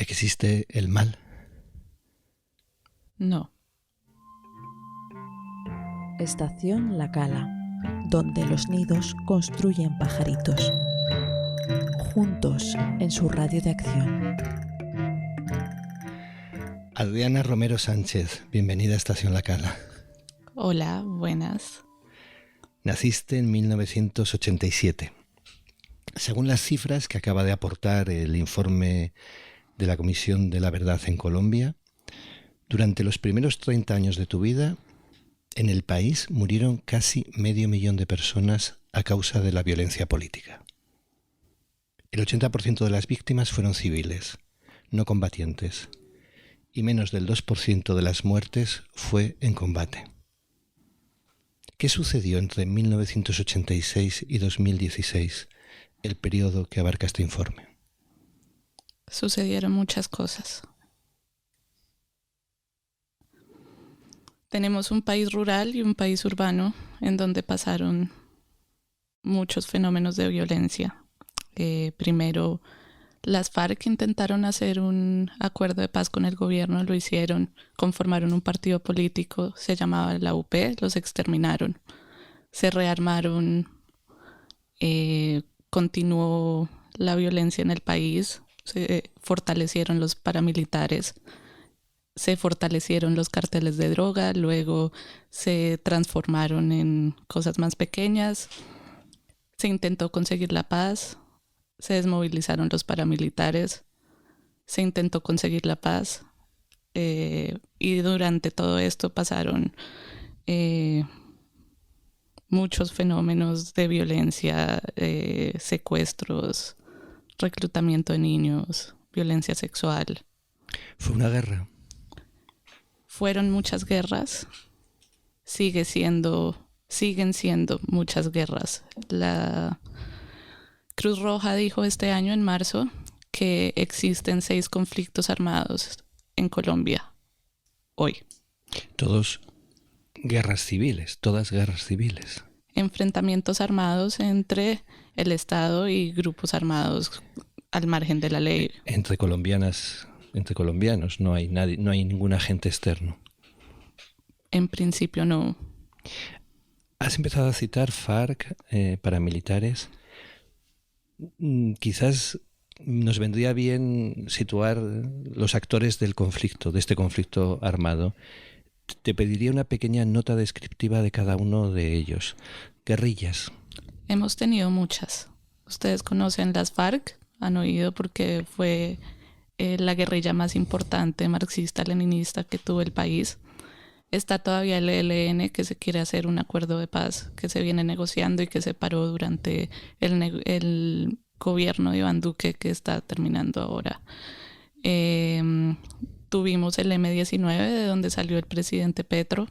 ¿Existe el mal? No. Estación La Cala, donde los nidos construyen pajaritos, juntos en su radio de acción. Adriana Romero Sánchez, bienvenida a Estación La Cala. Hola, buenas. Naciste en 1987. Según las cifras que acaba de aportar el informe de la Comisión de la Verdad en Colombia, durante los primeros 30 años de tu vida, en el país murieron casi 500.000 de personas a causa de la violencia política. El 80% de las víctimas fueron civiles, no combatientes, y menos del 2% de las muertes fue en combate. ¿Qué sucedió entre 1986 y 2016, el periodo que abarca este informe? Sucedieron muchas cosas. Tenemos un país rural y un país urbano en donde pasaron muchos fenómenos de violencia. Primero, las FARC intentaron hacer un acuerdo de paz con el gobierno, lo hicieron, conformaron un partido político, se llamaba la UP, los exterminaron, se rearmaron, continuó la violencia en el país, se fortalecieron los paramilitares, se fortalecieron los carteles de droga, luego se transformaron en cosas más pequeñas, se intentó conseguir la paz, se desmovilizaron los paramilitares, se intentó conseguir la paz, y durante todo esto pasaron muchos fenómenos de violencia, secuestros, reclutamiento de niños, violencia sexual. ¿Fue una guerra? Fueron muchas guerras, siguen siendo muchas guerras. La Cruz Roja dijo este año, en marzo, que existen 6 conflictos armados en Colombia hoy. Todas guerras civiles. Enfrentamientos armados entre el Estado y grupos armados al margen de la ley. Entre colombianos, no hay ningún agente externo. En principio no. Has empezado a citar FARC, paramilitares. Quizás nos vendría bien situar los actores del conflicto, de este conflicto armado. Te pediría una pequeña nota descriptiva de cada uno de ellos. Guerrillas. Hemos tenido muchas. Ustedes conocen las FARC, han oído porque fue la guerrilla más importante marxista-leninista que tuvo el país. Está todavía el ELN, que se quiere hacer un acuerdo de paz que se viene negociando y que se paró durante el gobierno de Iván Duque, que está terminando ahora. Tuvimos el M-19, de donde salió el presidente Petro,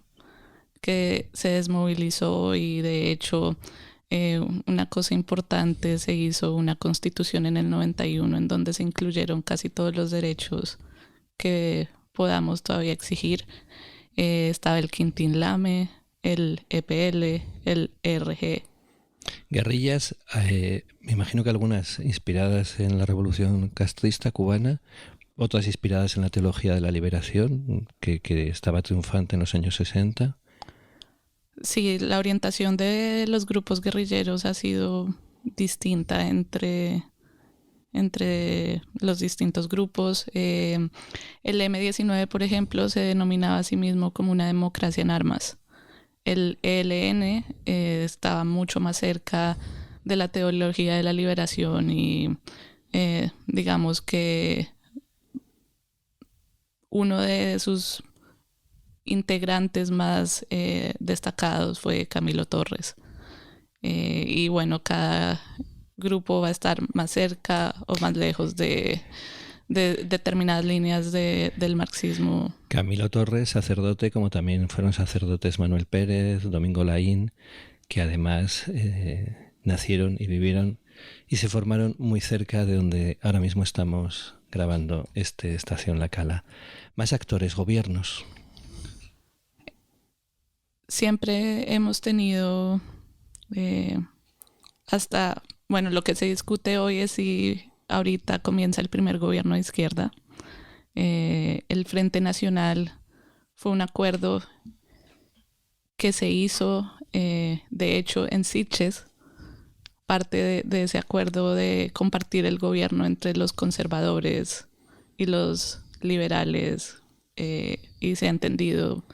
que se desmovilizó y de hecho una cosa importante, se hizo una constitución en el 91 en donde se incluyeron casi todos los derechos que podamos todavía exigir. Estaba el Quintín Lame, el EPL, el ERG. Guerrillas, me imagino que algunas inspiradas en la revolución castrista cubana, otras inspiradas en la teología de la liberación, que estaba triunfante en los años 60. Sí, la orientación de los grupos guerrilleros ha sido distinta entre los distintos grupos. El M-19, por ejemplo, se denominaba a sí mismo como una democracia en armas. El ELN estaba mucho más cerca de la teología de la liberación y digamos que uno de sus integrantes más destacados fue Camilo Torres. Y bueno, cada grupo va a estar más cerca o más lejos de determinadas líneas del marxismo. Camilo Torres, sacerdote, como también fueron sacerdotes Manuel Pérez, Domingo Laín, que además nacieron y vivieron y se formaron muy cerca de donde ahora mismo estamos grabando Estación La Cala. Más actores, gobiernos. Siempre hemos tenido hasta, bueno, lo que se discute hoy es si ahorita comienza el primer gobierno de izquierda. El Frente Nacional fue un acuerdo que se hizo, de hecho, en Sitges, parte de ese acuerdo de compartir el gobierno entre los conservadores y los liberales, y se ha entendido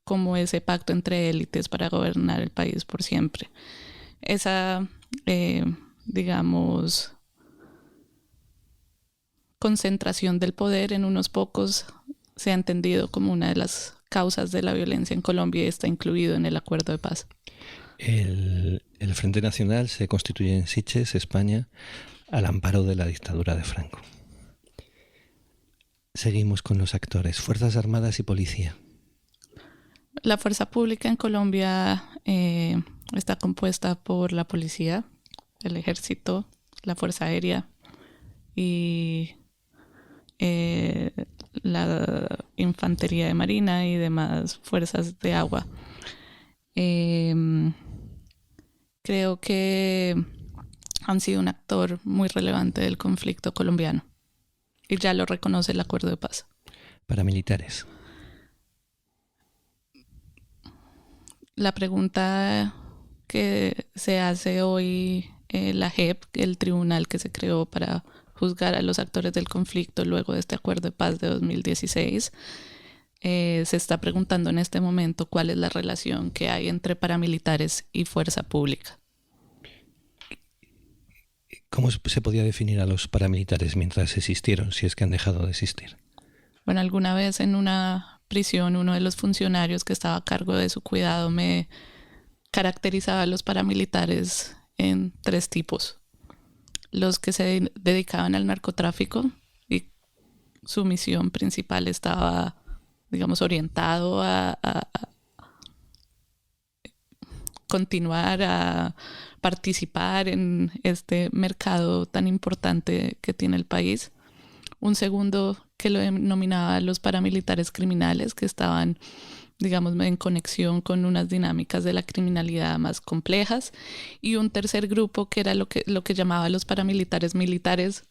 como ese pacto entre élites para gobernar el país por siempre. Esa, digamos, concentración del poder en unos pocos se ha entendido como una de las causas de la violencia en Colombia y está incluido en el acuerdo de paz. El Frente Nacional se constituye en Sitges, España, al amparo de la dictadura de Franco. Seguimos con los actores, Fuerzas Armadas y Policía. La fuerza pública en Colombia está compuesta por la policía, el ejército, la fuerza aérea y la infantería de marina y demás fuerzas de agua. Creo que han sido un actor muy relevante del conflicto colombiano y ya lo reconoce el acuerdo de paz. Paramilitares. La pregunta que se hace hoy la JEP, el tribunal que se creó para juzgar a los actores del conflicto luego de este acuerdo de paz de 2016, se está preguntando en este momento cuál es la relación que hay entre paramilitares y fuerza pública. ¿Cómo se podía definir a los paramilitares mientras existieron, si es que han dejado de existir? Bueno, alguna vez en una prisión uno de los funcionarios que estaba a cargo de su cuidado me caracterizaba a los paramilitares en 3 tipos. Los que se dedicaban al narcotráfico y su misión principal estaba, digamos, orientado a continuar a participar en este mercado tan importante que tiene el país. Un segundo que lo denominaba los paramilitares criminales, que estaban, digamos, en conexión con unas dinámicas de la criminalidad más complejas. Y un tercer grupo que era lo que llamaba los paramilitares militares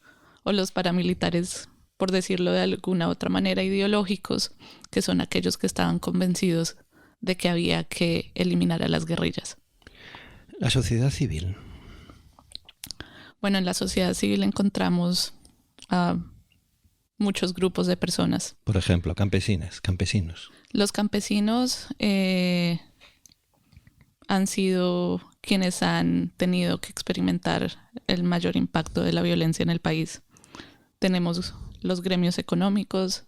o los paramilitares, por decirlo de alguna otra manera, ideológicos, que son aquellos que estaban convencidos de que había que eliminar a las guerrillas. La sociedad civil. Bueno, en la sociedad civil encontramos a muchos grupos de personas. Por ejemplo, campesinos. Los campesinos han sido quienes han tenido que experimentar el mayor impacto de la violencia en el país. Tenemos los gremios económicos,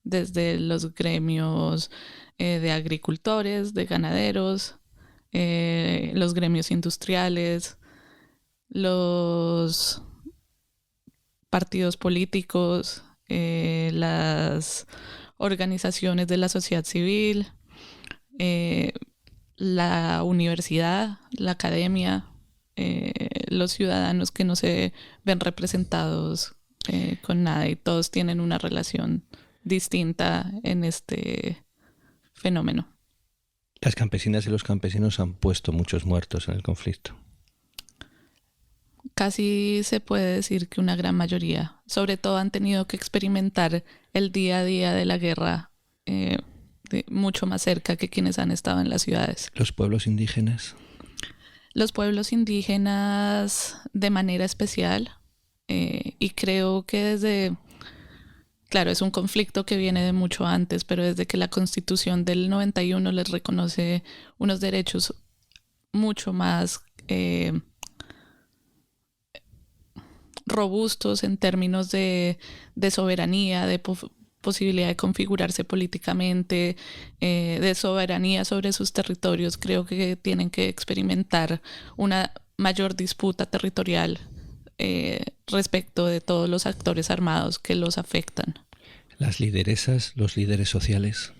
desde los gremios de agricultores, de ganaderos, los gremios industriales, los partidos políticos, las organizaciones de la sociedad civil, la universidad, la academia, los ciudadanos que no se ven representados con nada y todos tienen una relación distinta en este fenómeno. Las campesinas y los campesinos han puesto muchos muertos en el conflicto. Casi se puede decir que una gran mayoría, sobre todo, han tenido que experimentar el día a día de la guerra mucho más cerca que quienes han estado en las ciudades. ¿Los pueblos indígenas? Los pueblos indígenas de manera especial, y creo que claro, es un conflicto que viene de mucho antes, pero desde que la Constitución del 91 les reconoce unos derechos mucho más robustos en términos de soberanía, de posibilidad de configurarse políticamente, de soberanía sobre sus territorios. Creo que tienen que experimentar una mayor disputa territorial respecto de todos los actores armados que los afectan. Las lideresas, los líderes sociales.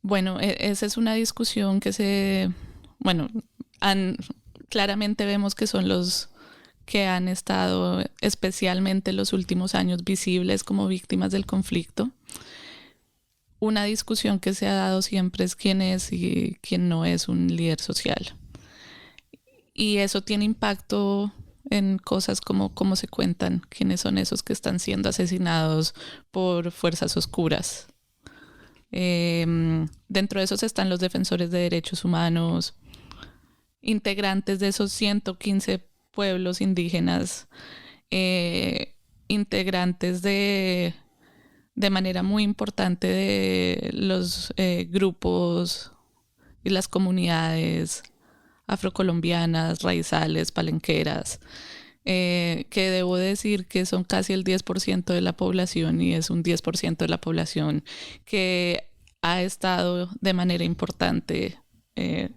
Bueno, esa es una discusión que claramente vemos que son los que han estado especialmente los últimos años visibles como víctimas del conflicto. Una discusión que se ha dado siempre es quién es y quién no es un líder social. Y eso tiene impacto en cosas como cómo se cuentan, quiénes son esos que están siendo asesinados por fuerzas oscuras. Dentro de esos están los defensores de derechos humanos, integrantes de esos 115 pueblos indígenas, integrantes de manera muy importante de los grupos y las comunidades afrocolombianas, raizales, palenqueras, que debo decir que son casi el 10% de la población, y es un 10% de la población que ha estado de manera importante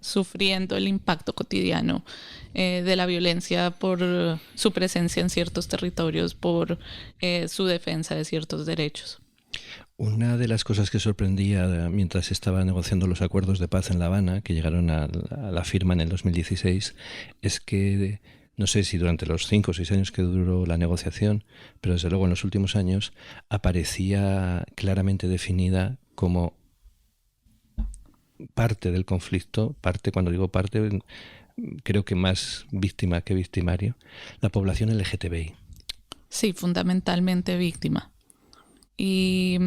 sufriendo el impacto cotidiano de la violencia por su presencia en ciertos territorios, por su defensa de ciertos derechos. Una de las cosas que sorprendía mientras estaba negociando los acuerdos de paz en La Habana, que llegaron a la firma en el 2016, es que, no sé si durante los 5 o 6 años que duró la negociación, pero desde luego en los últimos años aparecía claramente definida como parte del conflicto, cuando digo parte, creo que más víctima que victimario, la población LGTBI. Sí, fundamentalmente víctima. Y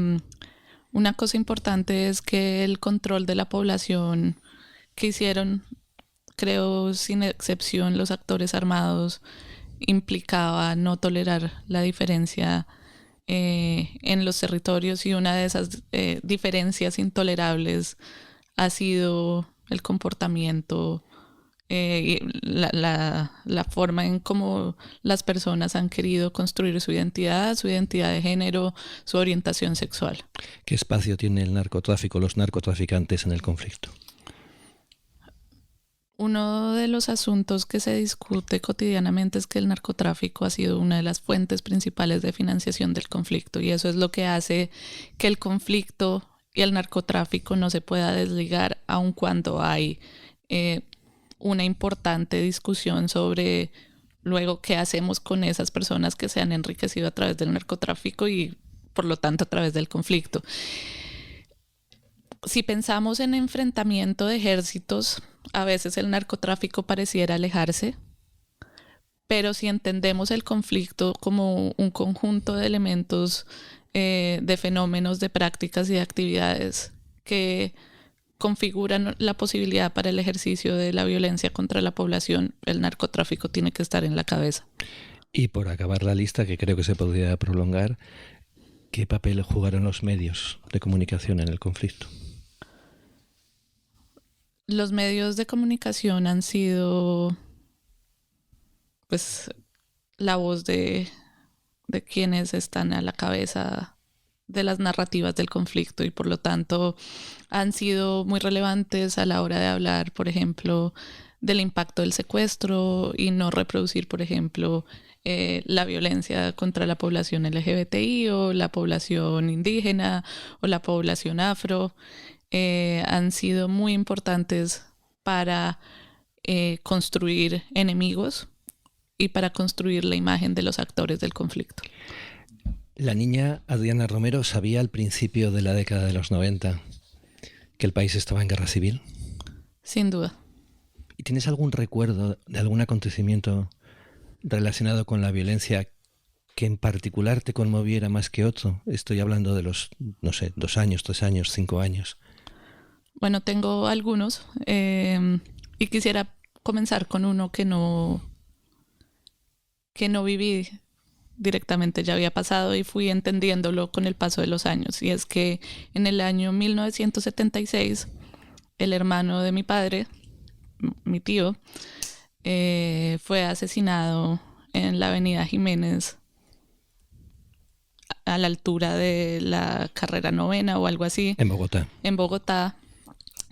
una cosa importante es que el control de la población que hicieron, creo sin excepción, los actores armados, implicaba no tolerar la diferencia en los territorios, y una de esas diferencias intolerables ha sido el comportamiento, la forma en cómo las personas han querido construir su identidad de género, su orientación sexual. ¿Qué espacio tiene el narcotráfico, los narcotraficantes en el conflicto? Uno de los asuntos que se discute cotidianamente es que el narcotráfico ha sido una de las fuentes principales de financiación del conflicto, y eso es lo que hace que el conflicto y el narcotráfico no se pueda desligar, aun cuando hay una importante discusión sobre luego qué hacemos con esas personas que se han enriquecido a través del narcotráfico y por lo tanto a través del conflicto. Si pensamos en enfrentamiento de ejércitos, a veces el narcotráfico pareciera alejarse, pero si entendemos el conflicto como un conjunto de elementos, de fenómenos, de prácticas y de actividades que configuran la posibilidad para el ejercicio de la violencia contra la población, el narcotráfico tiene que estar en la cabeza. Y por acabar la lista, que creo que se podría prolongar, ¿qué papel jugaron los medios de comunicación en el conflicto? Los medios de comunicación han sido, pues, la voz de quienes están a la cabeza de las narrativas del conflicto, y por lo tanto han sido muy relevantes a la hora de hablar, por ejemplo, del impacto del secuestro y no reproducir, por ejemplo, la violencia contra la población LGBTI o la población indígena o la población afro. Han sido muy importantes para construir enemigos y para construir la imagen de los actores del conflicto. La niña Adriana Romero sabía al principio de la década de los 90 que el país estaba en guerra civil. Sin duda. ¿Y tienes algún recuerdo de algún acontecimiento relacionado con la violencia que en particular te conmoviera más que otro? Estoy hablando de los, 2 años, 3 años, 5 años. Bueno, tengo algunos y quisiera comenzar con uno que no viví directamente, ya había pasado y fui entendiéndolo con el paso de los años. Y es que en el año 1976, el hermano de mi padre, mi tío, fue asesinado en la avenida Jiménez, a la altura de la carrera 9ª o algo así. En Bogotá. En Bogotá.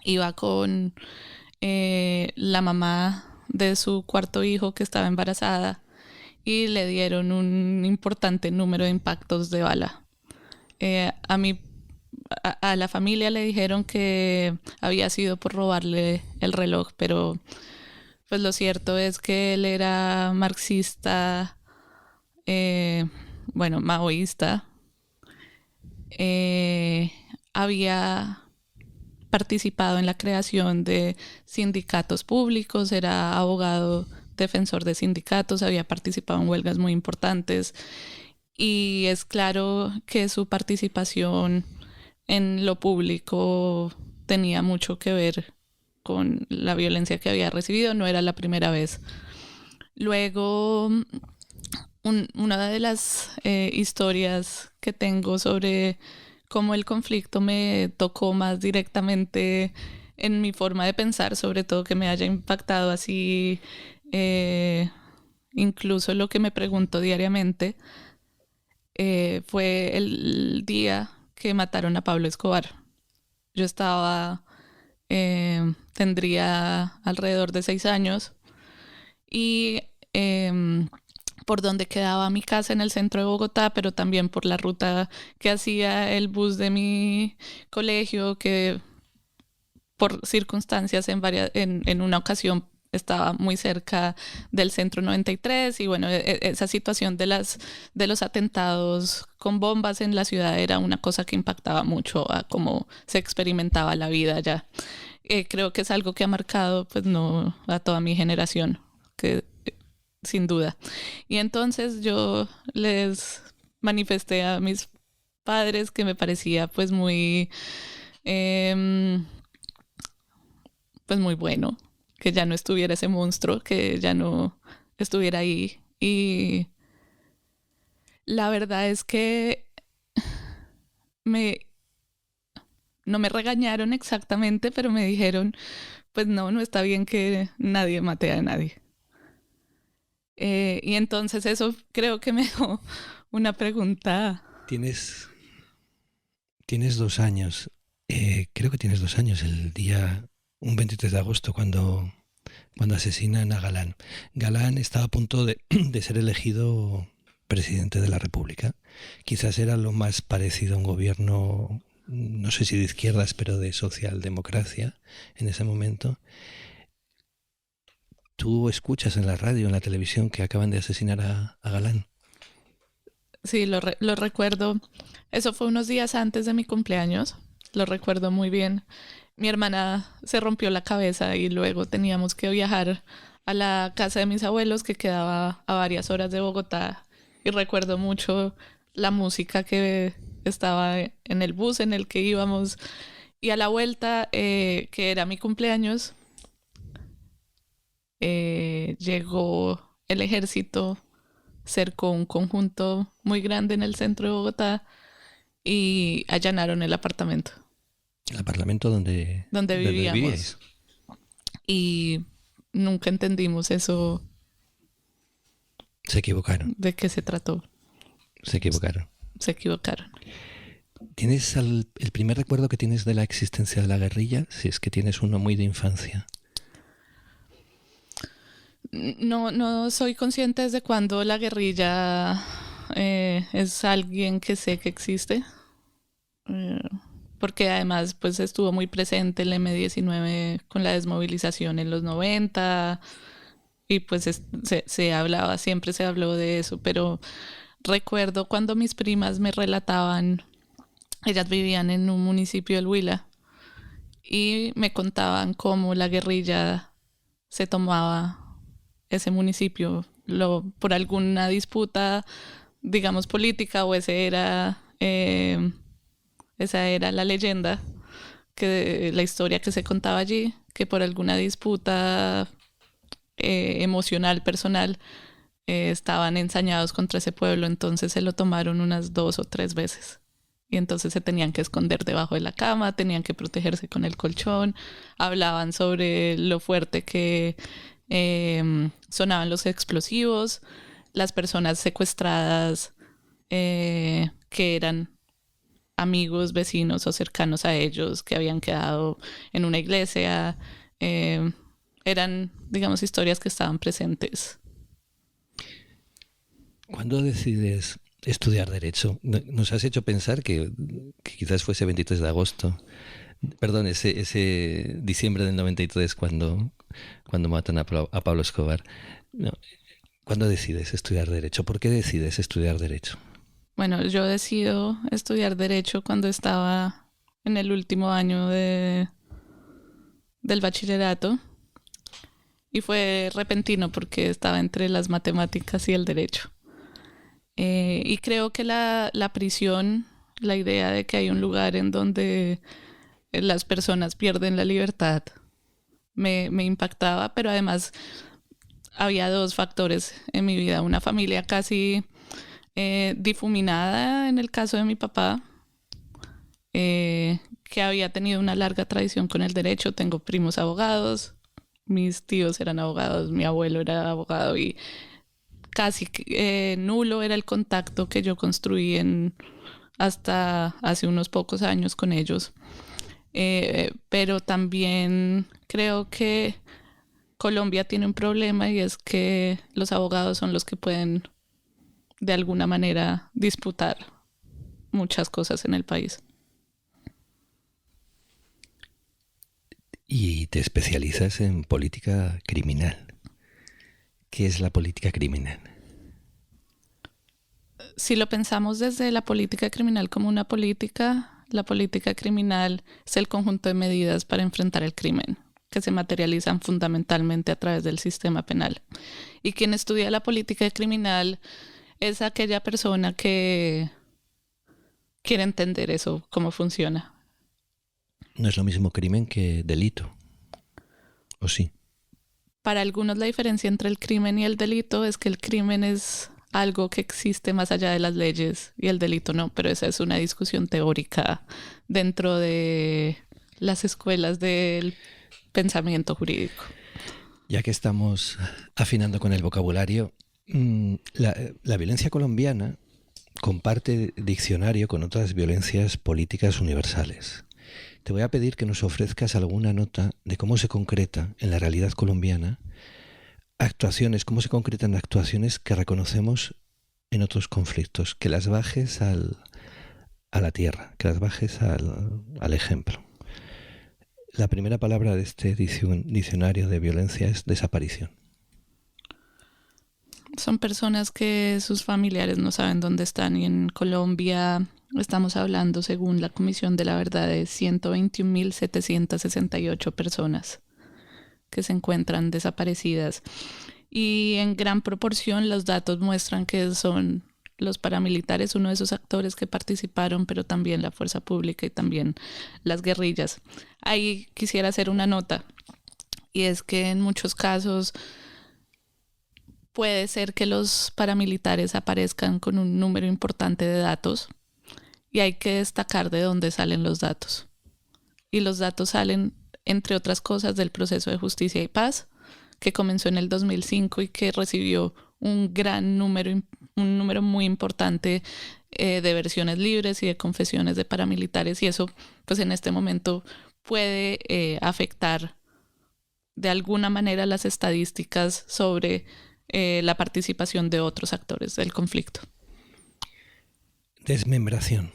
Iba con la mamá de su 4º hijo, que estaba embarazada, y le dieron un importante número de impactos de bala. A la familia le dijeron que había sido por robarle el reloj, pero pues lo cierto es que él era marxista, maoísta. Había participado en la creación de sindicatos públicos, era abogado defensor de sindicatos, había participado en huelgas muy importantes y es claro que su participación en lo público tenía mucho que ver con la violencia que había recibido, no era la primera vez. Luego, una de las historias que tengo sobre cómo el conflicto me tocó más directamente en mi forma de pensar, sobre todo que me haya impactado así, incluso lo que me pregunto diariamente, fue el día que mataron a Pablo Escobar. Yo tendría alrededor de 6 años y por donde quedaba mi casa en el centro de Bogotá, pero también por la ruta que hacía el bus de mi colegio, que por circunstancias en una ocasión estaba muy cerca del Centro 93 y bueno, esa situación de los atentados con bombas en la ciudad era una cosa que impactaba mucho a cómo se experimentaba la vida allá. Creo que es algo que ha marcado, pues no a toda mi generación, que sin duda. Y entonces yo les manifesté a mis padres que me parecía pues muy pues muy bueno que ya no estuviera ese monstruo, que ya no estuviera ahí. Y la verdad es que no me regañaron exactamente, pero me dijeron, pues no está bien que nadie mate a nadie. Y entonces eso creo que me dejó una pregunta. Tienes 2 años, creo que tienes 2 años, un 23 de agosto, cuando asesinan a Galán. Galán estaba a punto de ser elegido presidente de la República. Quizás era lo más parecido a un gobierno, no sé si de izquierdas, pero de socialdemocracia en ese momento. ¿Tú escuchas en la radio, en la televisión, que acaban de asesinar a Galán? Sí, lo recuerdo. Eso fue unos días antes de mi cumpleaños. Lo recuerdo muy bien. Mi hermana se rompió la cabeza y luego teníamos que viajar a la casa de mis abuelos, que quedaba a varias horas de Bogotá. Y recuerdo mucho la música que estaba en el bus en el que íbamos. Y a la vuelta, que era mi cumpleaños, llegó el ejército, cercó un conjunto muy grande en el centro de Bogotá y allanaron el apartamento. El apartamento donde vivíamos. Y nunca entendimos eso. Se equivocaron. ¿De qué se trató? Se equivocaron. ¿Tienes el primer recuerdo que tienes de la existencia de la guerrilla? Si es que tienes uno muy de infancia. No soy consciente desde cuándo la guerrilla es alguien que sé que existe. Porque además pues estuvo muy presente el M-19 con la desmovilización en los 90 y pues siempre se habló de eso, pero recuerdo cuando mis primas me relataban, ellas vivían en un municipio del Huila y me contaban cómo la guerrilla se tomaba ese municipio por alguna disputa, digamos, política, o esa era la leyenda, la historia que se contaba allí, que por alguna disputa emocional, personal, estaban ensañados contra ese pueblo, entonces se lo tomaron unas 2 o 3 veces. Y entonces se tenían que esconder debajo de la cama, tenían que protegerse con el colchón, hablaban sobre lo fuerte que sonaban los explosivos, las personas secuestradas que eran amigos, vecinos o cercanos a ellos que habían quedado en una iglesia, eran, digamos, historias que estaban presentes. ¿Cuándo decides estudiar Derecho? Nos has hecho pensar que quizás fuese 23 de agosto, perdón, ese diciembre del 93 cuando matan a Pablo Escobar. No. ¿Cuándo decides estudiar Derecho? ¿Por qué decides estudiar Derecho? Bueno, yo decido estudiar Derecho cuando estaba en el último año del bachillerato y fue repentino porque estaba entre las matemáticas y el derecho. Y creo que la prisión, la idea de que hay un lugar en donde las personas pierden la libertad, me impactaba, pero además había dos factores en mi vida. Una familia casi difuminada en el caso de mi papá, que había tenido una larga tradición con el derecho. Tengo primos abogados, mis tíos eran abogados, mi abuelo era abogado y casi nulo era el contacto que yo construí hasta hace unos pocos años con ellos. Pero también creo que Colombia tiene un problema y es que los abogados son los que pueden de alguna manera disputar muchas cosas en el país. Y te especializas en política criminal. ¿Qué es la política criminal? Si lo pensamos desde la política criminal como una política, la política criminal es el conjunto de medidas para enfrentar el crimen, que se materializan fundamentalmente a través del sistema penal. Y quien estudia la política criminal es aquella persona que quiere entender eso, cómo funciona. No es lo mismo crimen que delito, ¿o sí? Para algunos la diferencia entre el crimen y el delito es que el crimen es algo que existe más allá de las leyes y el delito no, pero esa es una discusión teórica dentro de las escuelas del pensamiento jurídico. Ya que estamos afinando con el vocabulario, la violencia colombiana comparte diccionario con otras violencias políticas universales. Te voy a pedir que nos ofrezcas alguna nota de cómo se concreta en la realidad colombiana cómo se concretan actuaciones que reconocemos en otros conflictos, que las bajes a la tierra, que las bajes al ejemplo. La primera palabra de este diccionario de violencia es desaparición. Son personas que sus familiares no saben dónde están y en Colombia estamos hablando, según la Comisión de la Verdad, de 121.768 personas que se encuentran desaparecidas. Y en gran proporción los datos muestran que son los paramilitares uno de esos actores que participaron, pero también la fuerza pública y también las guerrillas. Ahí quisiera hacer una nota, y es que en muchos casos puede ser que los paramilitares aparezcan con un número importante de datos y hay que destacar de dónde salen los datos. Y los datos salen, entre otras cosas, del proceso de justicia y paz, que comenzó en el 2005 y que recibió un número muy importante de versiones libres y de confesiones de paramilitares, y eso pues en este momento puede afectar de alguna manera las estadísticas sobre la participación de otros actores del conflicto. Desmembración.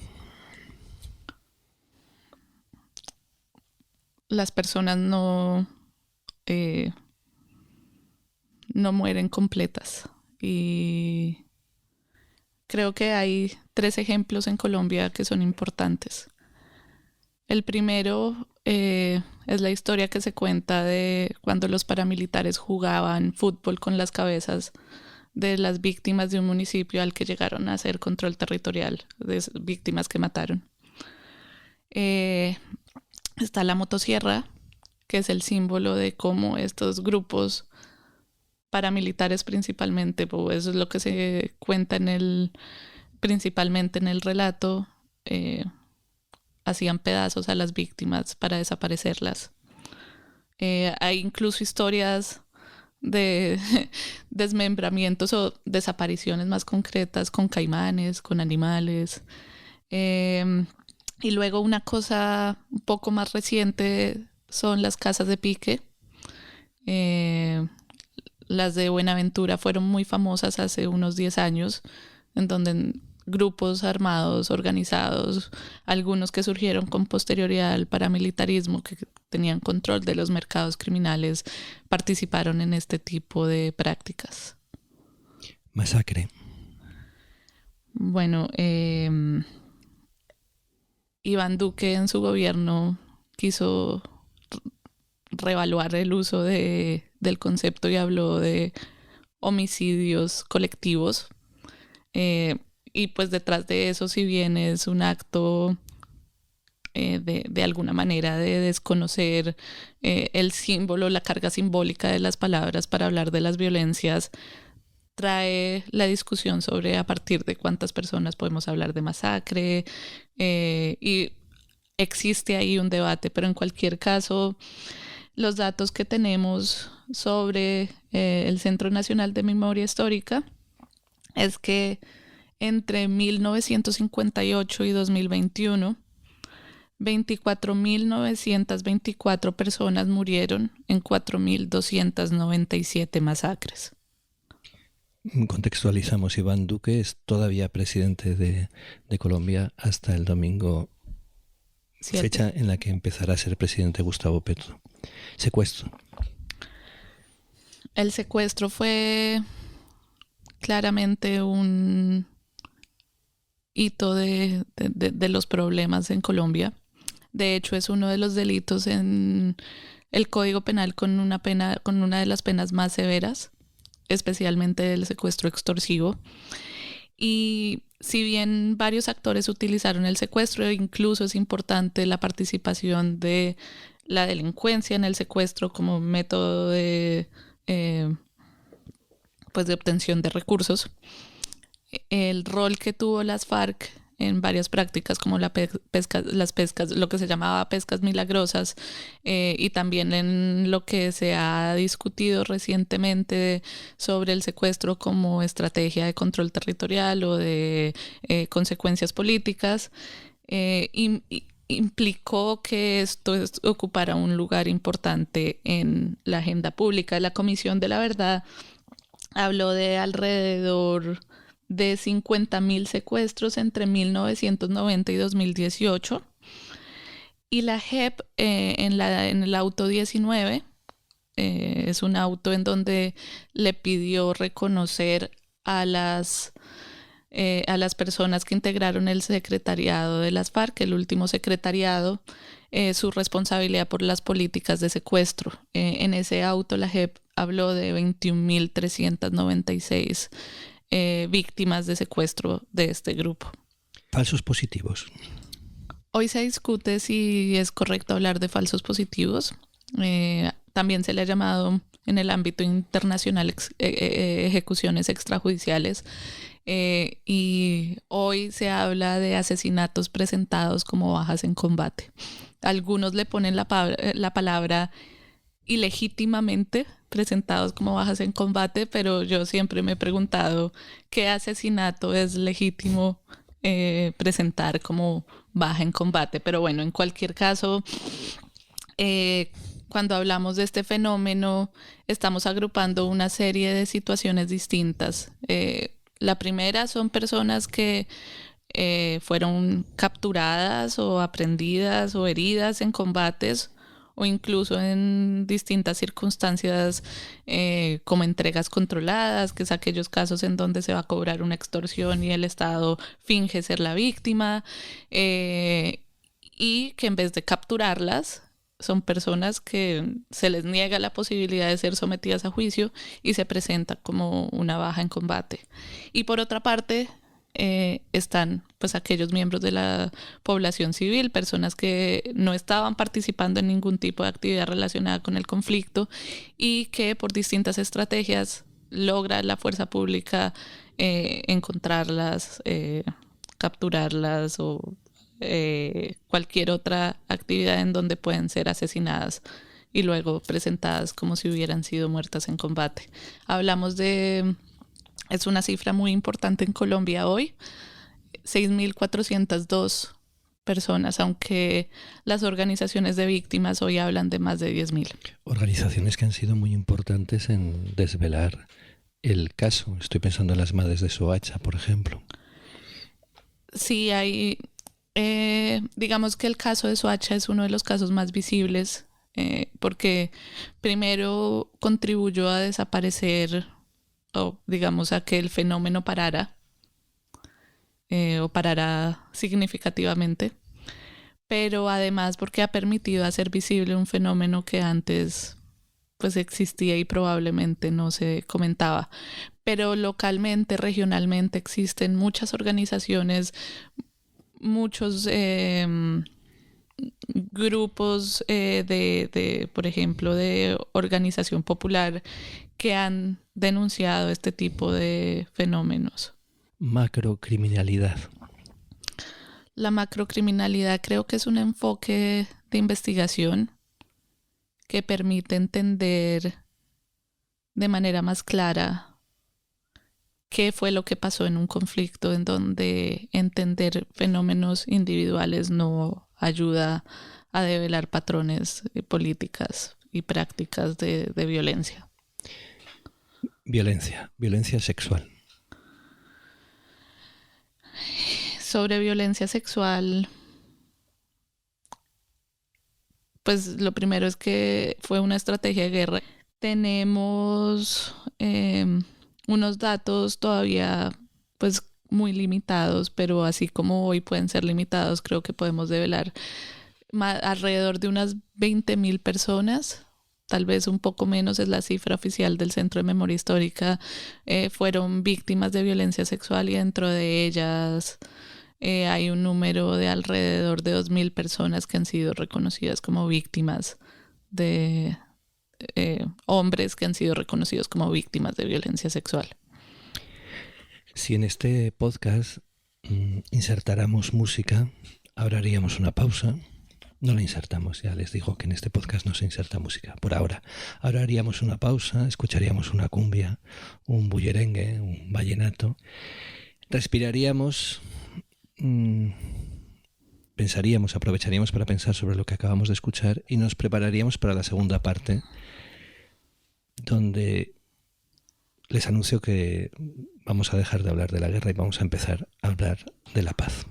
Las personas no mueren completas, y creo que hay 3 ejemplos en Colombia que son importantes. El primero es la historia que se cuenta de cuando los paramilitares jugaban fútbol con las cabezas de las víctimas de un municipio al que llegaron a hacer control territorial, de víctimas que mataron. Está la motosierra, que es el símbolo de cómo estos grupos paramilitares principalmente, pues eso es lo que se cuenta principalmente en el relato, hacían pedazos a las víctimas para desaparecerlas. Hay incluso historias de desmembramientos o desapariciones más concretas con caimanes, con animales. Y luego una cosa un poco más reciente son las casas de pique. Las de Buenaventura fueron muy famosas hace unos 10 años, en donde grupos armados, organizados, algunos que surgieron con posterioridad al paramilitarismo, que tenían control de los mercados criminales, participaron en este tipo de prácticas. Masacre. Bueno, Iván Duque en su gobierno quiso reevaluar el uso de del concepto y habló de homicidios colectivos. Y pues detrás de eso, si bien es un acto de alguna manera de desconocer el símbolo, la carga simbólica de las palabras para hablar de las violencias, trae la discusión sobre a partir de cuántas personas podemos hablar de masacre, y existe ahí un debate, pero en cualquier caso los datos que tenemos sobre el Centro Nacional de Memoria Histórica es que entre 1958 y 2021 24.924 personas murieron en 4.297 masacres. Contextualizamos, Iván Duque es todavía presidente de Colombia hasta el domingo, fecha en la que empezará a ser presidente Gustavo Petro. Secuestro. El secuestro fue claramente un hito de los problemas en Colombia. De hecho, es uno de los delitos en el Código Penal con una de las penas más severas, especialmente el secuestro extorsivo. Y si bien varios actores utilizaron el secuestro, incluso es importante la participación de la delincuencia en el secuestro como método de obtención de recursos. El rol que tuvo las FARC en varias prácticas como las pescas, lo que se llamaba pescas milagrosas, y también en lo que se ha discutido recientemente sobre el secuestro como estrategia de control territorial o de consecuencias políticas, implicó que esto ocupara un lugar importante en la agenda pública. La Comisión de la Verdad habló de alrededor de 50.000 secuestros entre 1990 y 2018. Y la JEP en el auto 19, es un auto en donde le pidió reconocer a las personas que integraron el secretariado de las FARC, el último secretariado, su responsabilidad por las políticas de secuestro. En ese auto la JEP habló de 21.396 víctimas de secuestro de este grupo. Falsos positivos. Hoy se discute si es correcto hablar de falsos positivos. También se le ha llamado en el ámbito internacional ejecuciones extrajudiciales. Y hoy se habla de asesinatos presentados como bajas en combate. Algunos le ponen la palabra ilegítimamente presentados como bajas en combate, pero yo siempre me he preguntado qué asesinato es legítimo presentar como baja en combate. Pero bueno, en cualquier caso, cuando hablamos de este fenómeno, estamos agrupando una serie de situaciones distintas. La primera son personas que fueron capturadas o aprehendidas o heridas en combates, o incluso en distintas circunstancias como entregas controladas, que es aquellos casos en donde se va a cobrar una extorsión y el Estado finge ser la víctima, y que en vez de capturarlas, son personas que se les niega la posibilidad de ser sometidas a juicio y se presenta como una baja en combate. Y por otra parte, están pues aquellos miembros de la población civil, personas que no estaban participando en ningún tipo de actividad relacionada con el conflicto y que por distintas estrategias logra la fuerza pública encontrarlas, capturarlas o cualquier otra actividad en donde pueden ser asesinadas y luego presentadas como si hubieran sido muertas en combate. Es una cifra muy importante en Colombia hoy, 6.402 personas, aunque las organizaciones de víctimas hoy hablan de más de 10.000. Organizaciones que han sido muy importantes en desvelar el caso. Estoy pensando en las madres de Soacha, por ejemplo. Sí, hay, digamos que el caso de Soacha es uno de los casos más visibles, porque primero contribuyó a desaparecer, o digamos a que el fenómeno parara, o parara significativamente, pero además porque ha permitido hacer visible un fenómeno que antes pues existía y probablemente no se comentaba. Pero localmente, regionalmente existen muchas organizaciones, muchos grupos por ejemplo, de organización popular que han denunciado este tipo de fenómenos. Macrocriminalidad. La macrocriminalidad creo que es un enfoque de investigación que permite entender de manera más clara qué fue lo que pasó en un conflicto, en donde entender fenómenos individuales no ayuda a develar patrones, políticas y prácticas de violencia. Violencia sexual. Sobre violencia sexual, pues lo primero es que fue una estrategia de guerra. Tenemos unos datos todavía pues muy limitados, pero así como hoy pueden ser limitados, creo que podemos develar alrededor de unas 20,000 personas, tal vez un poco menos, es la cifra oficial del Centro de Memoria Histórica, fueron víctimas de violencia sexual, y dentro de ellas hay un número de alrededor de 2,000 personas que han sido reconocidas como víctimas de hombres que han sido reconocidos como víctimas de violencia sexual. Si en este podcast insertáramos música, ahora haríamos una pausa. No la insertamos, ya les digo que en este podcast no se inserta música, por ahora. Ahora haríamos una pausa, escucharíamos una cumbia, un bullerengue, un vallenato. Respiraríamos, pensaríamos, aprovecharíamos para pensar sobre lo que acabamos de escuchar y nos prepararíamos para la segunda parte, donde les anuncio que vamos a dejar de hablar de la guerra y vamos a empezar a hablar de la paz.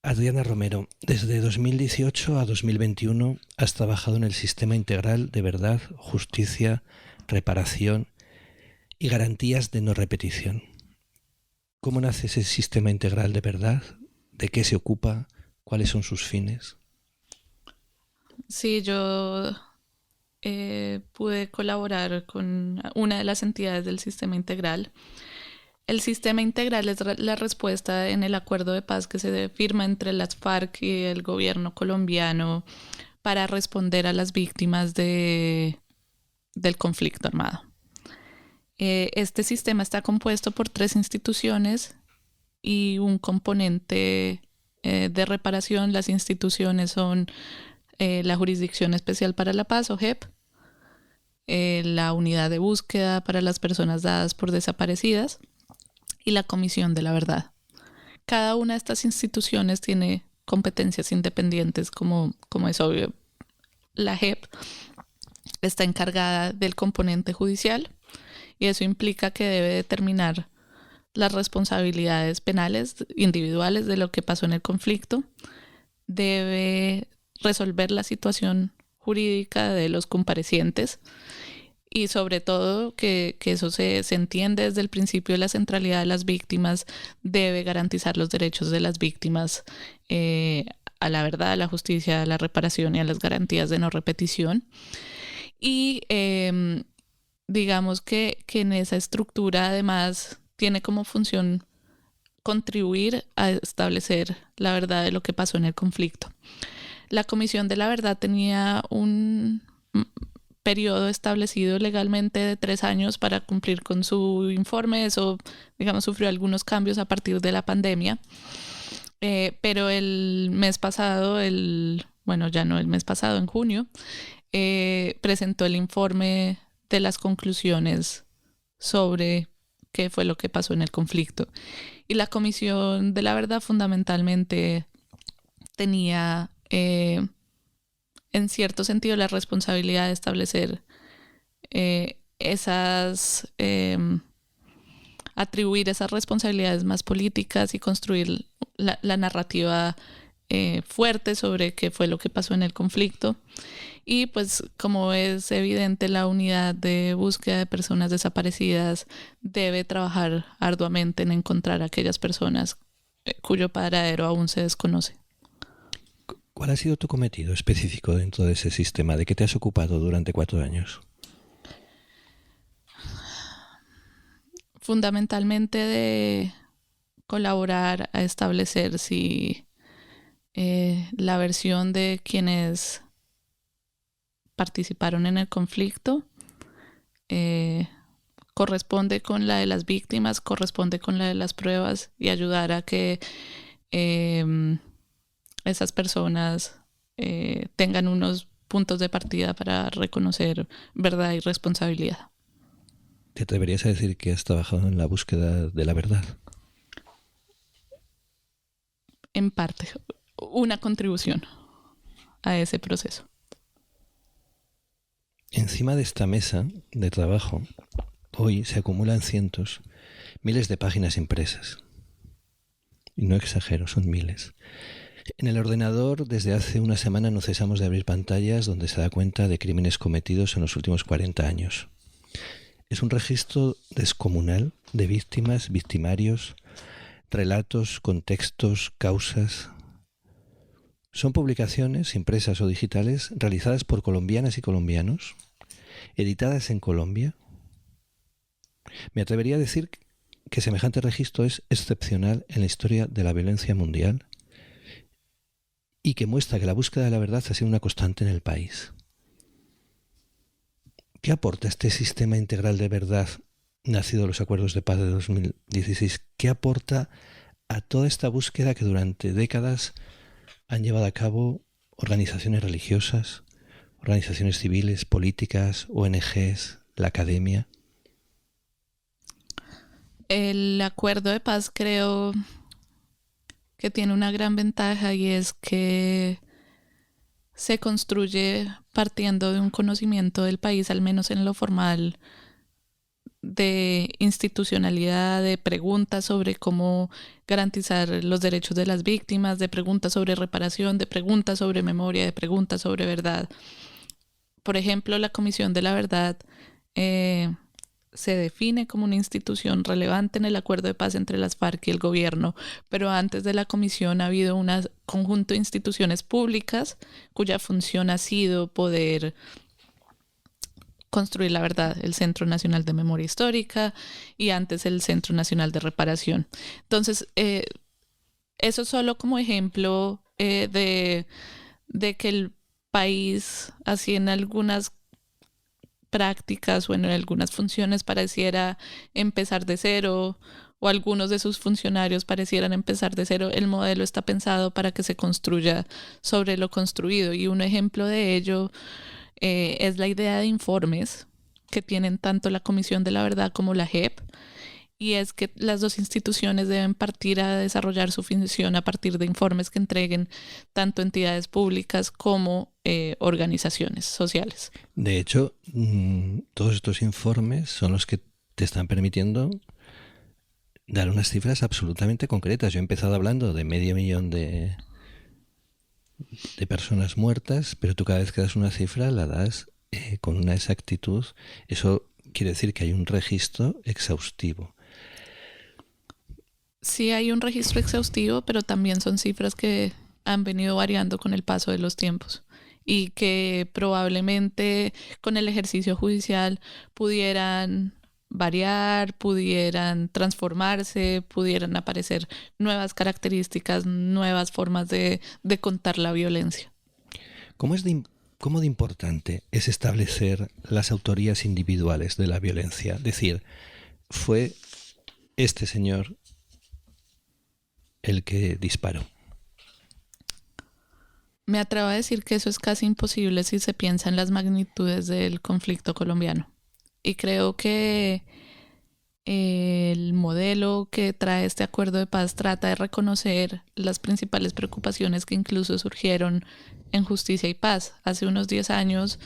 Adriana Romero, desde 2018 a 2021 has trabajado en el Sistema Integral de Verdad, Justicia, Reparación y Garantías de No Repetición. ¿Cómo nace ese Sistema Integral de Verdad? ¿De qué se ocupa? ¿Cuáles son sus fines? Sí, yo pude colaborar con una de las entidades del Sistema Integral. El Sistema Integral es la respuesta en el acuerdo de paz que se firma entre las FARC y el gobierno colombiano para responder a las víctimas del conflicto armado. Este sistema está compuesto por 3 instituciones y un componente de reparación. Las instituciones son la Jurisdicción Especial para la Paz, o JEP, la Unidad de Búsqueda para las Personas Dadas por Desaparecidas y la Comisión de la Verdad. Cada una de estas instituciones tiene competencias independientes, como es obvio. La JEP está encargada del componente judicial y eso implica que debe determinar las responsabilidades penales individuales de lo que pasó en el conflicto, debe resolver la situación jurídica de los comparecientes y sobre todo que eso se entiende desde el principio de la centralidad de las víctimas, debe garantizar los derechos de las víctimas a la verdad, a la justicia, a la reparación y a las garantías de no repetición. Y digamos que en esa estructura además tiene como función contribuir a establecer la verdad de lo que pasó en el conflicto. La Comisión de la Verdad tenía un periodo establecido legalmente de 3 años para cumplir con su informe. Eso, digamos, sufrió algunos cambios a partir de la pandemia. Pero el mes pasado, en junio, presentó el informe de las conclusiones sobre qué fue lo que pasó en el conflicto. Y la Comisión de la Verdad fundamentalmente tenía en cierto sentido la responsabilidad de establecer atribuir esas responsabilidades más políticas y construir la narrativa fuerte sobre qué fue lo que pasó en el conflicto. Y pues como es evidente, la unidad de búsqueda de personas desaparecidas debe trabajar arduamente en encontrar a aquellas personas cuyo paradero aún se desconoce. ¿Cuál ha sido tu cometido específico dentro de ese sistema? ¿De qué te has ocupado durante 4 años? Fundamentalmente de colaborar a establecer si la versión de quienes participaron en el conflicto corresponde con la de las víctimas, corresponde con la de las pruebas, y ayudar a que esas personas tengan unos puntos de partida para reconocer verdad y responsabilidad. ¿Te atreverías a decir que has trabajado en la búsqueda de la verdad? En parte, una contribución a ese proceso. Encima de esta mesa de trabajo, hoy se acumulan cientos, miles de páginas impresas. Y no exagero, son miles. En el ordenador, desde hace una semana no cesamos de abrir pantallas donde se da cuenta de crímenes cometidos en los últimos 40 años. Es un registro descomunal de víctimas, victimarios, relatos, contextos, causas. Son publicaciones, impresas o digitales, realizadas por colombianas y colombianos, editadas en Colombia. Me atrevería a decir que semejante registro es excepcional en la historia de la violencia mundial y que muestra que la búsqueda de la verdad ha sido una constante en el país. ¿Qué aporta este sistema integral de verdad nacido de los acuerdos de paz de 2016? ¿Qué aporta a toda esta búsqueda que durante décadas han llevado a cabo organizaciones religiosas, organizaciones civiles, políticas, ONGs, la academia? El acuerdo de paz creo que tiene una gran ventaja, y es que se construye partiendo de un conocimiento del país, al menos en lo formal, de institucionalidad, de preguntas sobre cómo garantizar los derechos de las víctimas, de preguntas sobre reparación, de preguntas sobre memoria, de preguntas sobre verdad. Por ejemplo, la Comisión de la Verdad se define como una institución relevante en el acuerdo de paz entre las FARC y el gobierno, pero antes de la comisión ha habido un conjunto de instituciones públicas cuya función ha sido poder construir la verdad: el Centro Nacional de Memoria Histórica y antes el Centro Nacional de Reparación. Entonces, eso solo como ejemplo de que el país, así en algunas prácticas o en algunas funciones, pareciera empezar de cero, o algunos de sus funcionarios parecieran empezar de cero. El modelo está pensado para que se construya sobre lo construido, y un ejemplo de ello es la idea de informes que tienen tanto la Comisión de la Verdad como la JEP, y es que las dos instituciones deben partir a desarrollar su función a partir de informes que entreguen tanto entidades públicas como organizaciones sociales. De hecho, todos estos informes son los que te están permitiendo dar unas cifras absolutamente concretas. Yo he empezado hablando de 500.000 de personas muertas, pero tú cada vez que das una cifra la das con una exactitud. Eso quiere decir que hay un registro exhaustivo. Sí, hay un registro exhaustivo, pero también son cifras que han venido variando con el paso de los tiempos, y que probablemente con el ejercicio judicial pudieran variar, pudieran transformarse, pudieran aparecer nuevas características, nuevas formas de contar la violencia. ¿Cómo de importante es establecer las autorías individuales de la violencia? Es decir, ¿fue este señor el que disparó? Me atrevo a decir que eso es casi imposible si se piensa en las magnitudes del conflicto colombiano. Y creo que el modelo que trae este acuerdo de paz trata de reconocer las principales preocupaciones que incluso surgieron en Justicia y Paz. Hace unos 10 años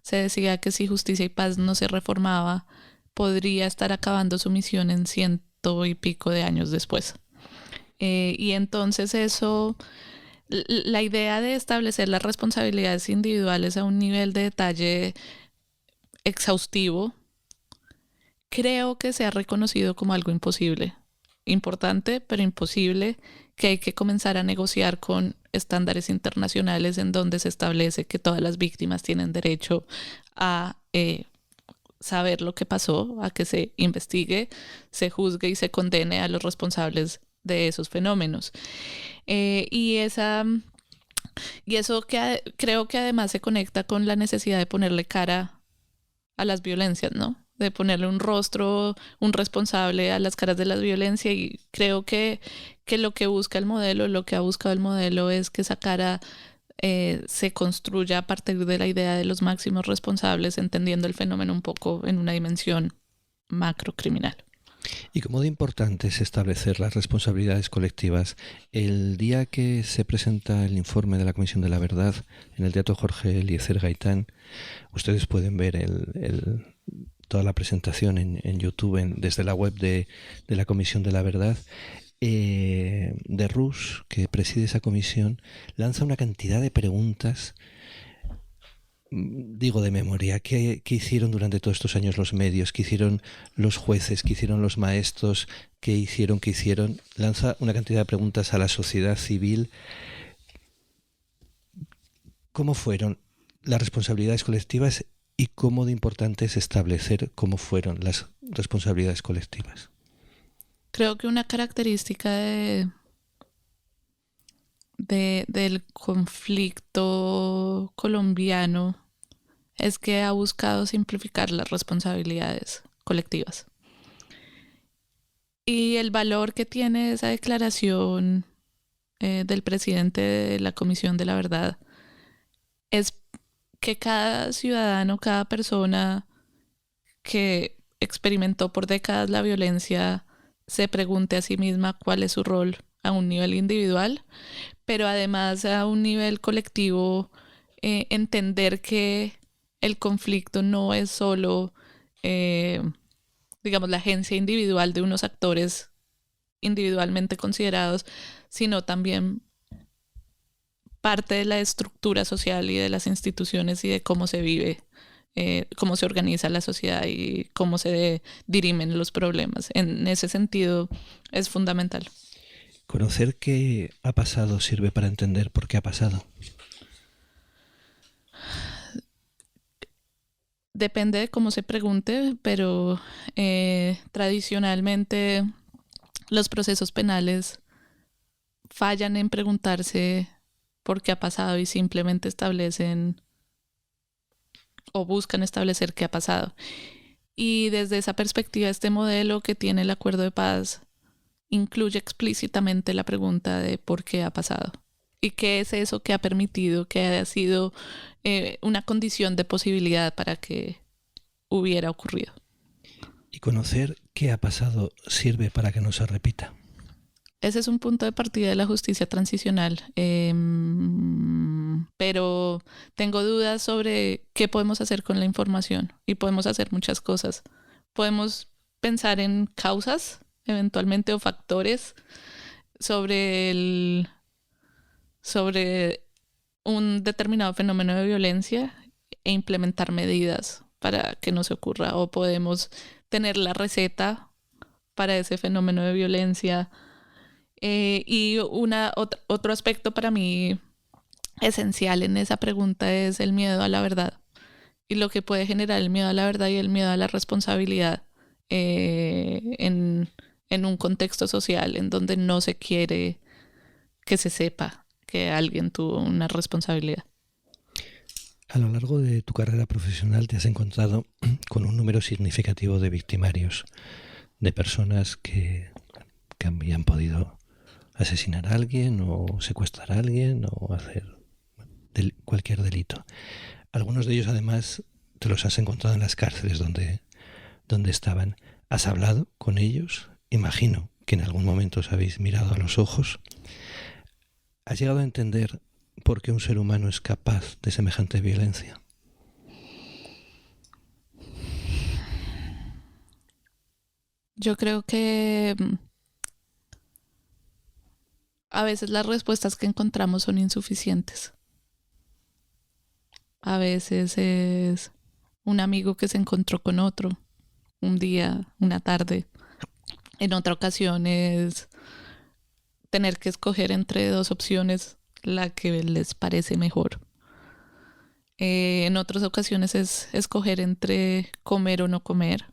se decía que si Justicia y Paz no se reformaba, podría estar acabando su misión en 100 y pico de años después. Y entonces eso, la idea de establecer las responsabilidades individuales a un nivel de detalle exhaustivo, creo que se ha reconocido como algo imposible. Importante, pero imposible, que hay que comenzar a negociar con estándares internacionales en donde se establece que todas las víctimas tienen derecho a saber lo que pasó, a que se investigue, se juzgue y se condene a los responsables de esos fenómenos. Y eso creo que además se conecta con la necesidad de ponerle cara a las violencias, ¿no? De ponerle un rostro, un responsable a las caras de la violencia, y creo que lo que busca el modelo, lo que ha buscado el modelo es que esa cara se construya a partir de la idea de los máximos responsables, entendiendo el fenómeno un poco en una dimensión macrocriminal. ¿Y cómo de importante es establecer las responsabilidades colectivas? El día que se presenta el informe de la Comisión de la Verdad en el Teatro Jorge Eliezer Gaitán, ustedes pueden ver toda la presentación en YouTube, desde la web de la Comisión de la Verdad. De Rus, que preside esa comisión, lanza una cantidad de preguntas, digo de memoria, ¿qué hicieron durante todos estos años los medios? ¿Qué hicieron los jueces? ¿Qué hicieron los maestros? ¿Qué hicieron? Lanza una cantidad de preguntas a la sociedad civil. ¿Cómo fueron las responsabilidades colectivas y cómo de importante es establecer cómo fueron las responsabilidades colectivas? Creo que una característica del conflicto colombiano es que ha buscado simplificar las responsabilidades colectivas. Y el valor que tiene esa declaración del presidente de la Comisión de la Verdad es que cada ciudadano, cada persona que experimentó por décadas la violencia se pregunte a sí misma cuál es su rol a un nivel individual, pero además a un nivel colectivo, entender que el conflicto no es solo, digamos, la agencia individual de unos actores individualmente considerados, sino también parte de la estructura social y de las instituciones y de cómo se vive, cómo se organiza la sociedad y cómo se dirimen los problemas. En ese sentido es fundamental. ¿Conocer qué ha pasado sirve para entender por qué ha pasado? Depende de cómo se pregunte, pero tradicionalmente los procesos penales fallan en preguntarse por qué ha pasado y simplemente establecen o buscan establecer qué ha pasado. Y desde esa perspectiva, este modelo que tiene el acuerdo de paz incluye explícitamente la pregunta de por qué ha pasado y qué es eso que ha permitido, que haya sido una condición de posibilidad para que hubiera ocurrido. ¿Y conocer qué ha pasado sirve para que no se repita? Ese es un punto de partida de la justicia transicional, pero tengo dudas sobre qué podemos hacer con la información y podemos hacer muchas cosas. Podemos pensar en causas eventualmente o factores sobre un determinado fenómeno de violencia e implementar medidas para que no se ocurra, o podemos tener la receta para ese fenómeno de violencia. Y otro aspecto para mí esencial en esa pregunta es el miedo a la verdad y lo que puede generar el miedo a la verdad y el miedo a la responsabilidad en un contexto social en donde no se quiere que se sepa que alguien tuvo una responsabilidad. A lo largo de tu carrera profesional te has encontrado con un número significativo de victimarios, de personas que habían podido asesinar a alguien o secuestrar a alguien o hacer cualquier delito. Algunos de ellos además te los has encontrado en las cárceles donde estaban. ¿Has hablado con ellos? Imagino que en algún momento os habéis mirado a los ojos. ¿Has llegado a entender por qué un ser humano es capaz de semejante violencia? Yo creo que a veces las respuestas que encontramos son insuficientes. A veces es un amigo que se encontró con otro un día, una tarde. En otra ocasión es tener que escoger entre dos opciones la que les parece mejor. En otras ocasiones es escoger entre comer o no comer.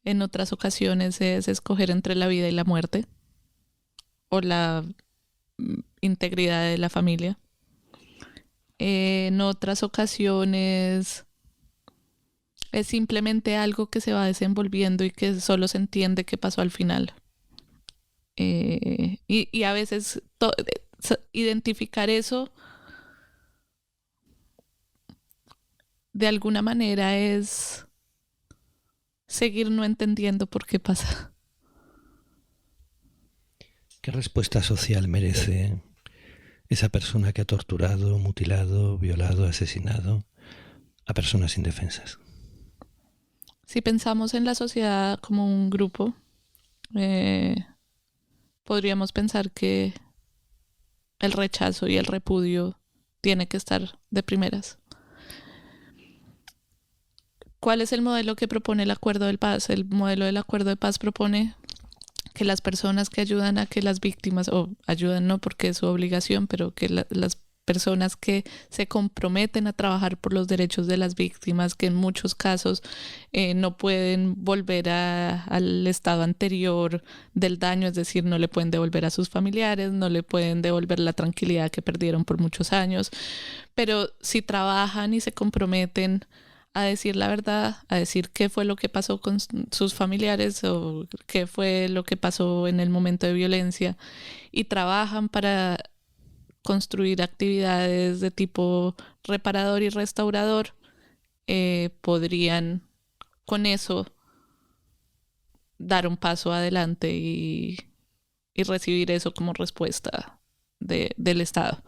En otras ocasiones es escoger entre la vida y la muerte o la integridad de la familia. En otras ocasiones es simplemente algo que se va desenvolviendo y que solo se entiende qué pasó al final. Y a veces identificar eso de alguna manera es seguir no entendiendo por qué pasa. ¿Qué respuesta social merece esa persona que ha torturado, mutilado, violado, asesinado a personas indefensas? Si pensamos en la sociedad como un grupo, podríamos pensar que el rechazo y el repudio tiene que estar de primeras. ¿Cuál es el modelo que propone el Acuerdo de Paz? El modelo del Acuerdo de Paz propone que las personas que ayudan a que las víctimas, o ayudan no porque es su obligación, pero que las personas que se comprometen a trabajar por los derechos de las víctimas, que en muchos casos no pueden volver al estado anterior del daño, es decir, no le pueden devolver a sus familiares, no le pueden devolver la tranquilidad que perdieron por muchos años, pero si trabajan y se comprometen a decir la verdad, a decir qué fue lo que pasó con sus familiares o qué fue lo que pasó en el momento de violencia, y trabajan para construir actividades de tipo reparador y restaurador, podrían con eso dar un paso adelante y recibir eso como respuesta del Estado.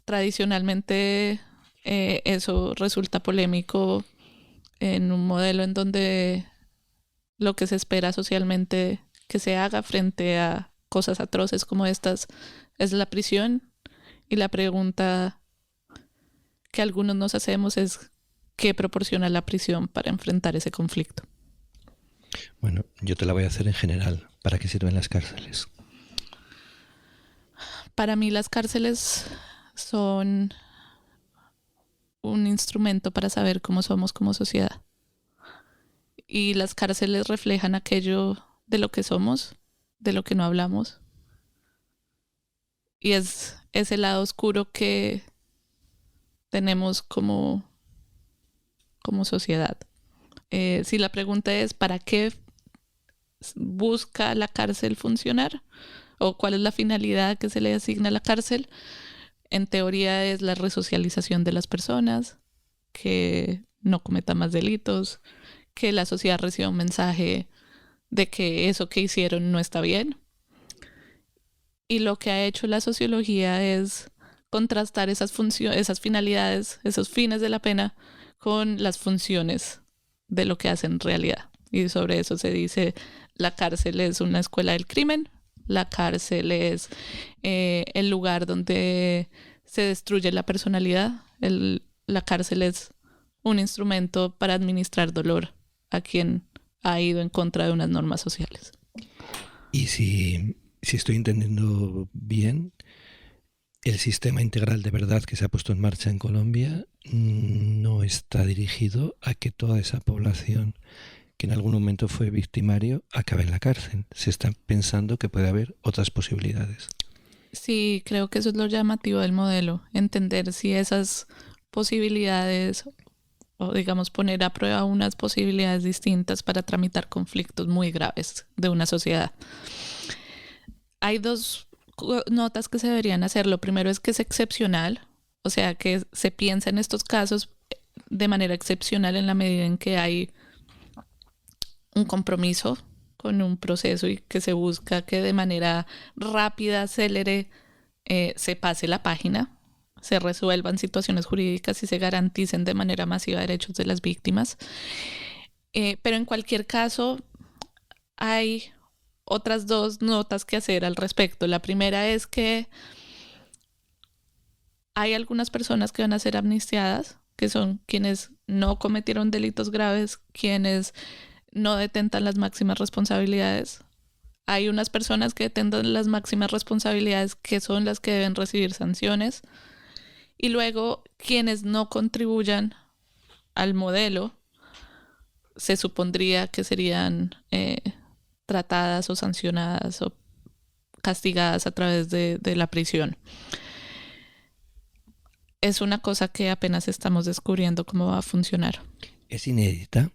Tradicionalmente eso resulta polémico en un modelo en donde lo que se espera socialmente que se haga frente a cosas atroces como estas es la prisión, y la pregunta que algunos nos hacemos es ¿qué proporciona la prisión para enfrentar ese conflicto? Bueno, yo te la voy a hacer en general. ¿Para qué sirven las cárceles? Para mí las cárceles son un instrumento para saber cómo somos como sociedad. Y las cárceles reflejan aquello de lo que somos, de lo que no hablamos. Y es ese lado oscuro que tenemos como sociedad. Si la pregunta es ¿para qué busca la cárcel funcionar? ¿O cuál es la finalidad que se le asigna a la cárcel? En teoría es la resocialización de las personas, que no cometan más delitos, que la sociedad reciba un mensaje de que eso que hicieron no está bien. Y lo que ha hecho la sociología es contrastar esas finalidades, esos fines de la pena, con las funciones de lo que hace en realidad. Y sobre eso se dice, la cárcel es una escuela del crimen, la cárcel es el lugar donde se destruye la personalidad, la cárcel es un instrumento para administrar dolor a quien ha ido en contra de unas normas sociales. Y si estoy entendiendo bien, el sistema integral de verdad que se ha puesto en marcha en Colombia no está dirigido a que toda esa población que en algún momento fue victimario acabe en la cárcel. Se está pensando que puede haber otras posibilidades. Sí, creo que eso es lo llamativo del modelo, entender si esas posibilidades, o digamos poner a prueba unas posibilidades distintas para tramitar conflictos muy graves de una sociedad. Hay dos notas que se deberían hacer. Lo primero es que es excepcional, o sea que se piensa en estos casos de manera excepcional en la medida en que hay un compromiso con un proceso y que se busca que de manera rápida, célere, se pase la página, se resuelvan situaciones jurídicas y se garanticen de manera masiva derechos de las víctimas. Pero en cualquier caso, hay otras dos notas que hacer al respecto. La primera es que hay algunas personas que van a ser amnistiadas, que son quienes no cometieron delitos graves, quienes no detentan las máximas responsabilidades. Hay unas personas que tengan las máximas responsabilidades, que son las que deben recibir sanciones, y luego quienes no contribuyan al modelo se supondría que serían tratadas o sancionadas o castigadas a través de la prisión. Es una cosa que apenas estamos descubriendo cómo va a funcionar. Es inédita.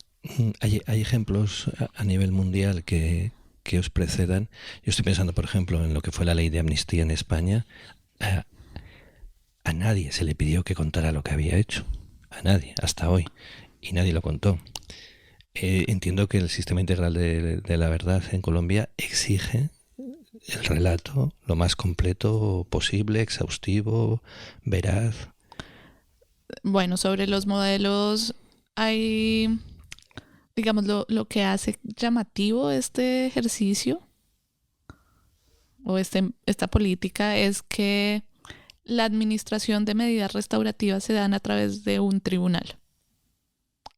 Hay ejemplos a nivel mundial que os precedan. Yo estoy pensando, por ejemplo, en lo que fue la ley de amnistía en España. A nadie se le pidió que contara lo que había hecho. A nadie, hasta hoy. Y nadie lo contó. Entiendo que el sistema integral de la verdad en Colombia exige el relato lo más completo posible, exhaustivo, veraz. Bueno, sobre los modelos hay, digamos, lo que hace llamativo este ejercicio o esta política es que la administración de medidas restaurativas se dan a través de un tribunal.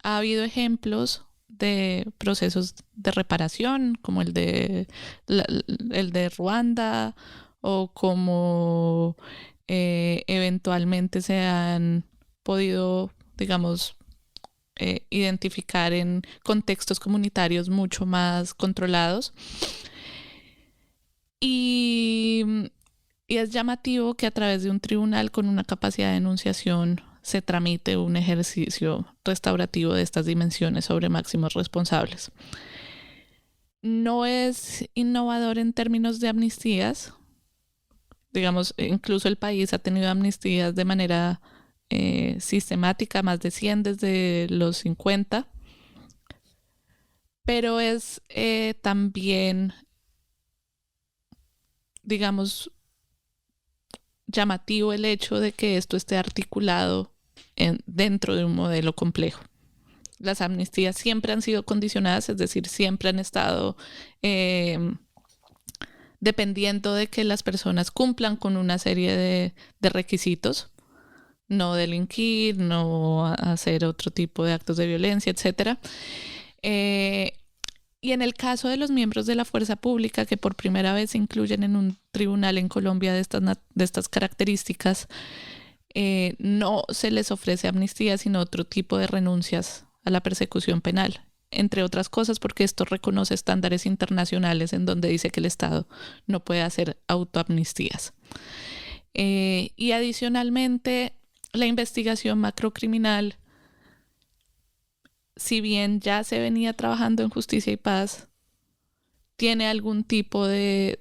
Ha habido ejemplos de procesos de reparación, como el de Ruanda, o como eventualmente se han podido, digamos, identificar en contextos comunitarios mucho más controlados. Y es llamativo que a través de un tribunal con una capacidad de enunciación se tramite un ejercicio restaurativo de estas dimensiones sobre máximos responsables. No es innovador en términos de amnistías. Digamos, incluso el país ha tenido amnistías de manera sistemática, más de 100 desde los 50. Pero es también, digamos, llamativo el hecho de que esto esté articulado dentro de un modelo complejo. Las amnistías siempre han sido condicionadas, es decir, siempre han estado dependiendo de que las personas cumplan con una serie de requisitos, no delinquir, no hacer otro tipo de actos de violencia, etc. Y en el caso de los miembros de la fuerza pública que por primera vez se incluyen en un tribunal en Colombia de estas características, no se les ofrece amnistía, sino otro tipo de renuncias a la persecución penal, entre otras cosas porque esto reconoce estándares internacionales en donde dice que el Estado no puede hacer autoamnistías. Y adicionalmente, la investigación macrocriminal, si bien ya se venía trabajando en Justicia y Paz, tiene algún tipo de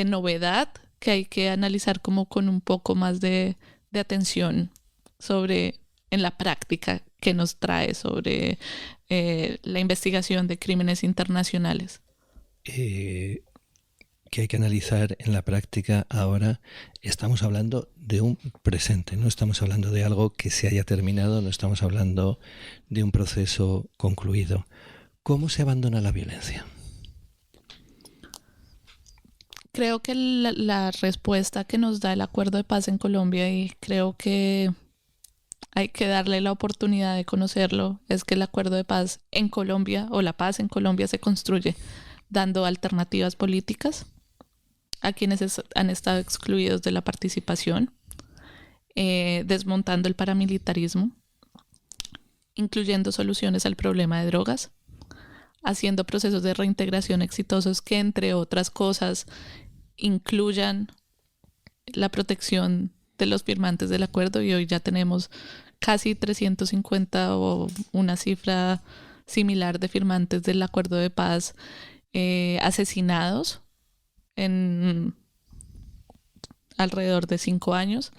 novedad que hay que analizar como con un poco más de atención sobre, en la práctica, que nos trae sobre la investigación de crímenes internacionales. Que hay que analizar en la práctica ahora. Estamos hablando de un presente, no estamos hablando de algo que se haya terminado, no estamos hablando de un proceso concluido. ¿Cómo se abandona la violencia? Creo que la respuesta que nos da el acuerdo de paz en Colombia, y creo que hay que darle la oportunidad de conocerlo, es que el acuerdo de paz en Colombia, o la paz en Colombia, se construye dando alternativas políticas a quienes han estado excluidos de la participación, desmontando el paramilitarismo, incluyendo soluciones al problema de drogas, haciendo procesos de reintegración exitosos que, entre otras cosas, incluyan la protección de los firmantes del acuerdo, y hoy ya tenemos casi 350 o una cifra similar de firmantes del acuerdo de paz asesinados en alrededor de 5 años,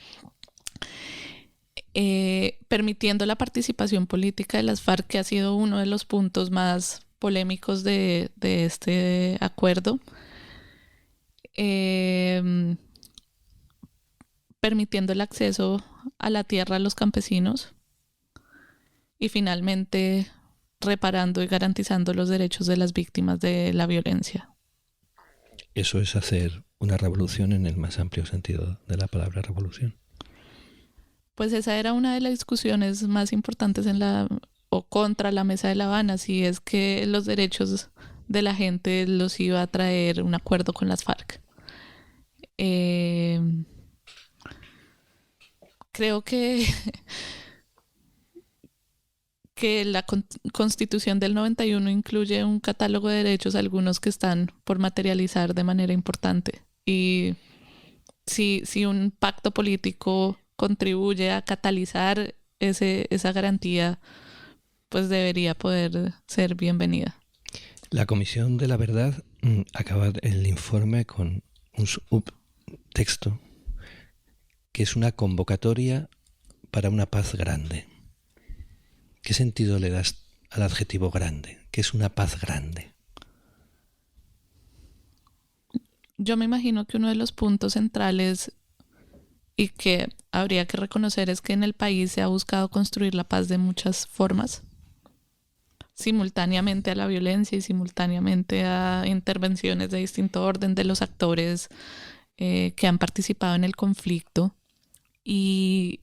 permitiendo la participación política de las FARC, que ha sido uno de los puntos más polémicos de este acuerdo, permitiendo el acceso a la tierra a los campesinos y finalmente reparando y garantizando los derechos de las víctimas de la violencia. Eso es hacer una revolución en el más amplio sentido de la palabra revolución. Pues esa era una de las discusiones más importantes contra la Mesa de La Habana, si es que los derechos de la gente los iba a traer un acuerdo con las FARC. Creo que la Constitución del 91 incluye un catálogo de derechos, algunos que están por materializar de manera importante. Y si un pacto político contribuye a catalizar esa garantía, pues debería poder ser bienvenida. La Comisión de la Verdad acaba el informe con un subtexto que es una convocatoria para una paz grande. ¿Qué sentido le das al adjetivo grande? ¿Qué es una paz grande? Yo me imagino que uno de los puntos centrales y que habría que reconocer es que en el país se ha buscado construir la paz de muchas formas, simultáneamente a la violencia y simultáneamente a intervenciones de distinto orden de los actores que han participado en el conflicto. Y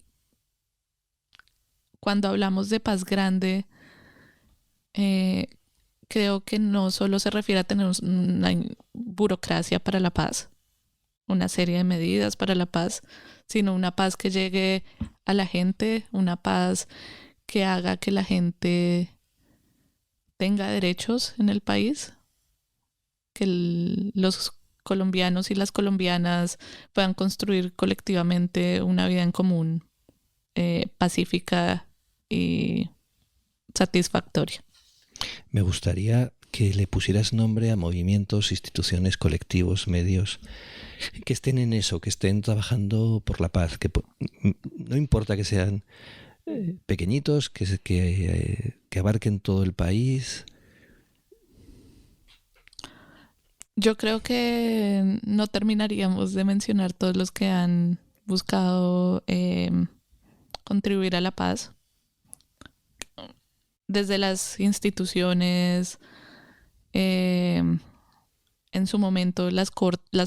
cuando hablamos de paz grande, creo que no solo se refiere a tener una burocracia para la paz, una serie de medidas para la paz, sino una paz que llegue a la gente, una paz que haga que la gente tenga derechos en el país, que los colombianos y las colombianas puedan construir colectivamente una vida en común, pacífica y satisfactoria. Me gustaría que le pusieras nombre a movimientos, instituciones, colectivos, medios que estén en eso, que estén trabajando por la paz, que no importa que sean pequeñitos, que abarquen todo el país. Yo creo que no terminaríamos de mencionar todos los que han buscado contribuir a la paz. Desde las instituciones, en su momento las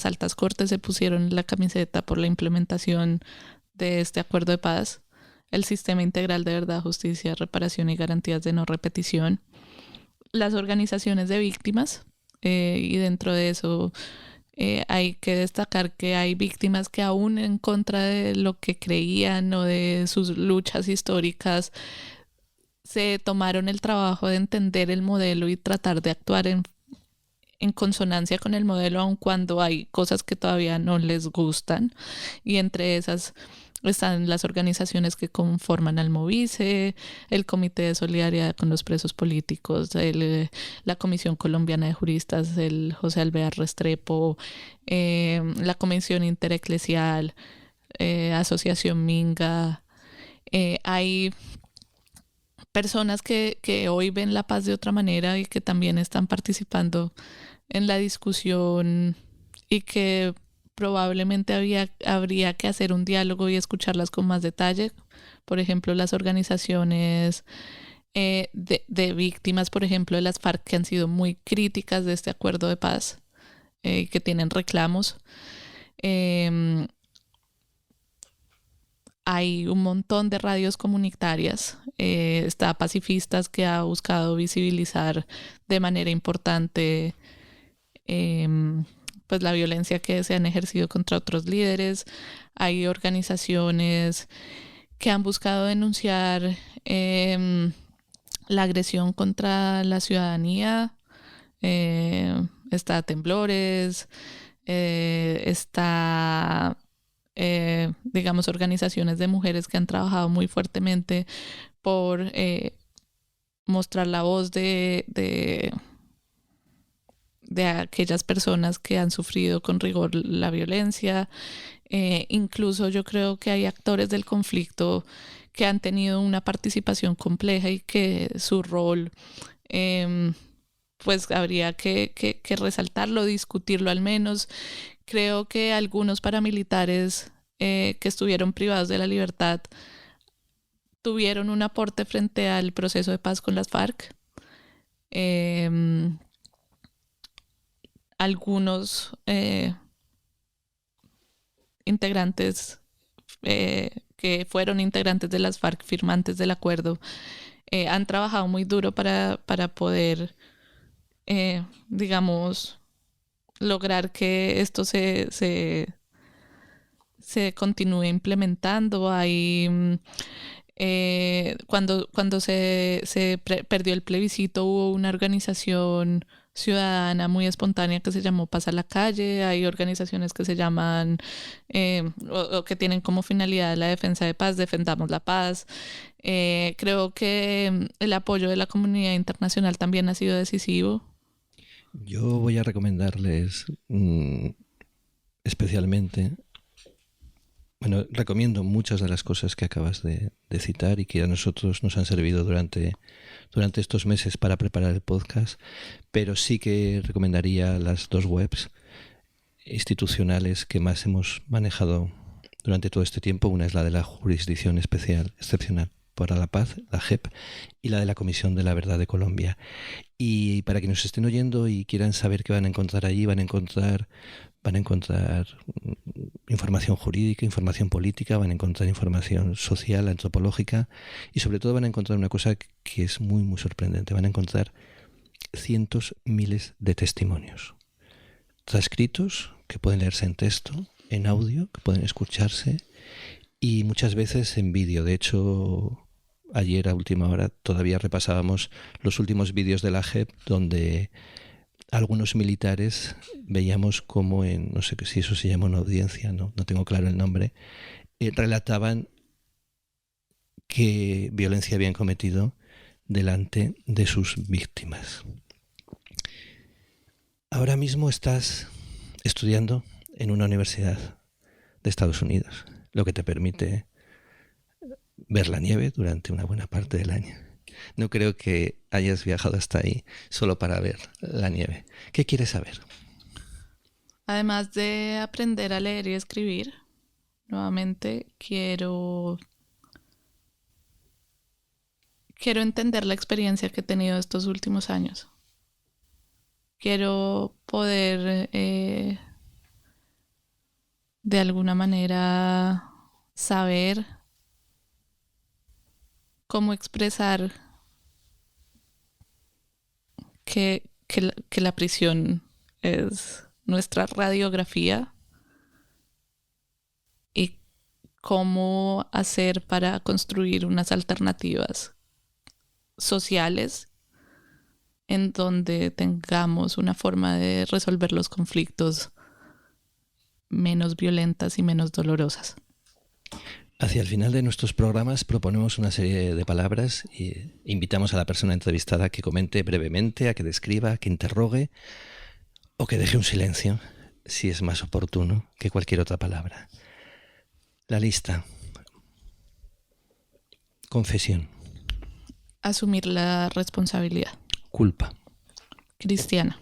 altas cortes se pusieron la camiseta por la implementación de este acuerdo de paz, el sistema integral de verdad, justicia, reparación y garantías de no repetición, las organizaciones de víctimas, y dentro de eso hay que destacar que hay víctimas que aún en contra de lo que creían o de sus luchas históricas se tomaron el trabajo de entender el modelo y tratar de actuar en consonancia con el modelo, aun cuando hay cosas que todavía no les gustan. Y entre esas están las organizaciones que conforman al Movice, el Comité de Solidaridad con los Presos Políticos, la Comisión Colombiana de Juristas, el José Alvear Restrepo, la Comisión Intereclesial, Asociación Minga. Hay personas que hoy ven la paz de otra manera y que también están participando en la discusión y que probablemente habría que hacer un diálogo y escucharlas con más detalle. Por ejemplo, las organizaciones de víctimas, por ejemplo, de las FARC, que han sido muy críticas de este acuerdo de paz, que tienen reclamos. Hay un montón de radios comunitarias. Está Pacifistas, que ha buscado visibilizar de manera importante pues la violencia que se han ejercido contra otros líderes. Hay organizaciones que han buscado denunciar la agresión contra la ciudadanía. Está Temblores, está digamos organizaciones de mujeres que han trabajado muy fuertemente por mostrar la voz de aquellas personas que han sufrido con rigor la violencia. Incluso yo creo que hay actores del conflicto que han tenido una participación compleja y que su rol pues habría que resaltarlo, discutirlo al menos. Creo que algunos paramilitares que estuvieron privados de la libertad tuvieron un aporte frente al proceso de paz con las FARC. Algunos integrantes que fueron integrantes de las FARC, firmantes del acuerdo, han trabajado muy duro para poder digamos, lograr que esto se continúe implementando. Hay, cuando se perdió el plebiscito, hubo una organización ciudadana muy espontánea que se llamó Paz a la Calle. Hay organizaciones que se llaman o que tienen como finalidad la defensa de paz, Defendamos la Paz. Creo que el apoyo de la comunidad internacional también ha sido decisivo. Yo voy a recomendarles especialmente, bueno, recomiendo muchas de las cosas que acabas de citar y que a nosotros nos han servido durante estos meses para preparar el podcast, pero sí que recomendaría las dos webs institucionales que más hemos manejado durante todo este tiempo. Una es la de la Jurisdicción Excepcional para la Paz, la JEP, y la de la Comisión de la Verdad de Colombia. Y para quienes nos estén oyendo y quieran saber qué van a encontrar allí, van a encontrar información jurídica, información política, van a encontrar información social, antropológica, y sobre todo van a encontrar una cosa que es muy, muy sorprendente. Van a encontrar cientos, miles de testimonios transcritos que pueden leerse en texto, en audio, que pueden escucharse, y muchas veces en vídeo. De hecho, ayer a última hora todavía repasábamos los últimos vídeos de la JEP, donde algunos militares veíamos como no sé si eso se llama una audiencia, no tengo claro el nombre, relataban qué violencia habían cometido delante de sus víctimas. Ahora mismo estás estudiando en una universidad de Estados Unidos, lo que te permite ver la nieve durante una buena parte del año. No creo que hayas viajado hasta ahí solo para ver la nieve. ¿Qué quieres saber? Además de aprender a leer y escribir, nuevamente quiero entender la experiencia que he tenido estos últimos años. Quiero poder de alguna manera saber cómo expresar que la prisión es nuestra radiografía y cómo hacer para construir unas alternativas sociales en donde tengamos una forma de resolver los conflictos menos violentas y menos dolorosas. Hacia el final de nuestros programas proponemos una serie de palabras e invitamos a la persona entrevistada a que comente brevemente, a que describa, a que interrogue o que deje un silencio, si es más oportuno que cualquier otra palabra. La lista. Confesión. Asumir la responsabilidad. Culpa. Cristiana.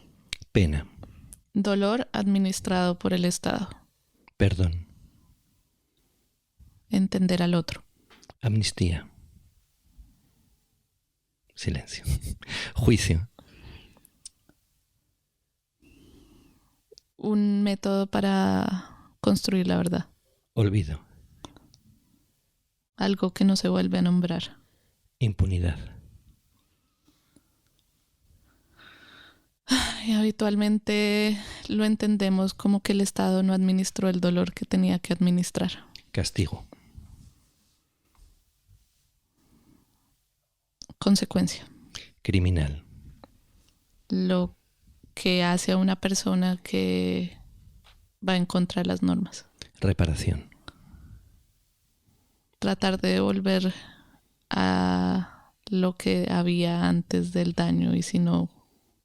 Pena. Dolor administrado por el Estado. Perdón. Entender al otro. Amnistía. Silencio. Juicio. Un método para construir la verdad. Olvido. Algo que no se vuelve a nombrar. Impunidad. Y habitualmente lo entendemos como que el Estado no administró el dolor que tenía que administrar. Castigo. Consecuencia. Criminal. Lo que hace a una persona que va en contra de las normas. Reparación. Tratar de devolver a lo que había antes del daño y si no,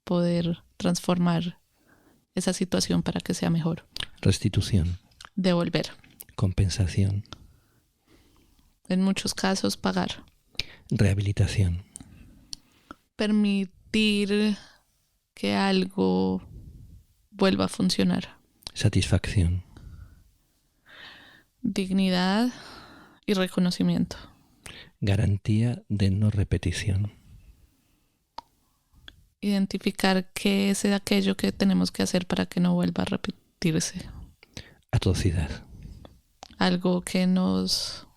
poder transformar esa situación para que sea mejor. Restitución. Devolver. Compensación. En muchos casos, pagar. Rehabilitación. Permitir que algo vuelva a funcionar. Satisfacción. Dignidad y reconocimiento. Garantía de no repetición. Identificar qué es aquello que tenemos que hacer para que no vuelva a repetirse. Atrocidad. Algo que nos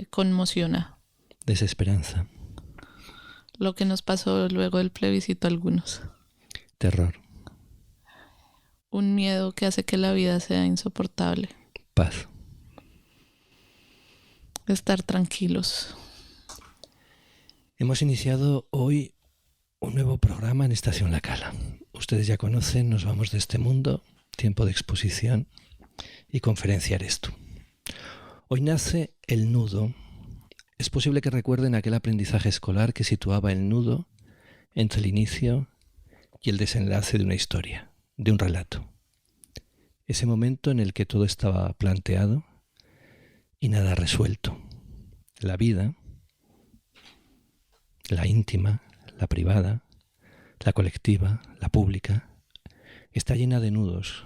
conmociona. Desesperanza. Lo que nos pasó luego del plebiscito a algunos. Terror. Un miedo que hace que la vida sea insoportable. Paz. Estar tranquilos. Hemos iniciado hoy un nuevo programa en Estación La Cala. Ustedes ya conocen Nos vamos de este mundo, tiempo de exposición y conferencia Eres tú. Hoy nace el nudo. Es posible que recuerden aquel aprendizaje escolar que situaba el nudo entre el inicio y el desenlace de una historia, de un relato. Ese momento en el que todo estaba planteado y nada resuelto. La vida, la íntima, la privada, la colectiva, la pública, está llena de nudos.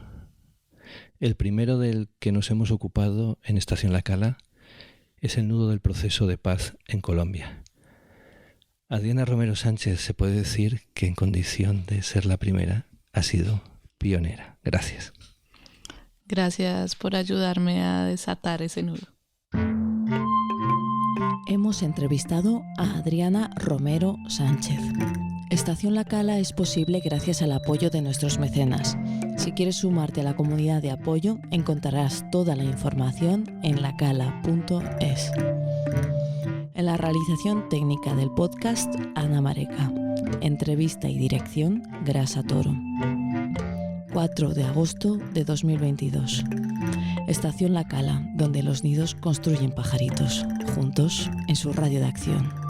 El primero del que nos hemos ocupado en Estación La Cala es el nudo del proceso de paz en Colombia. Adriana Romero Sánchez se puede decir que en condición de ser la primera ha sido pionera. Gracias. Gracias por ayudarme a desatar ese nudo. Hemos entrevistado a Adriana Romero Sánchez. Estación La Cala es posible gracias al apoyo de nuestros mecenas. Si quieres sumarte a la comunidad de apoyo, encontrarás toda la información en lacala.es. En la realización técnica del podcast, Ana Mareca. Entrevista y dirección, Grasa Toro. 4 de agosto de 2022. Estación La Cala, donde los nidos construyen pajaritos, juntos en su radio de acción.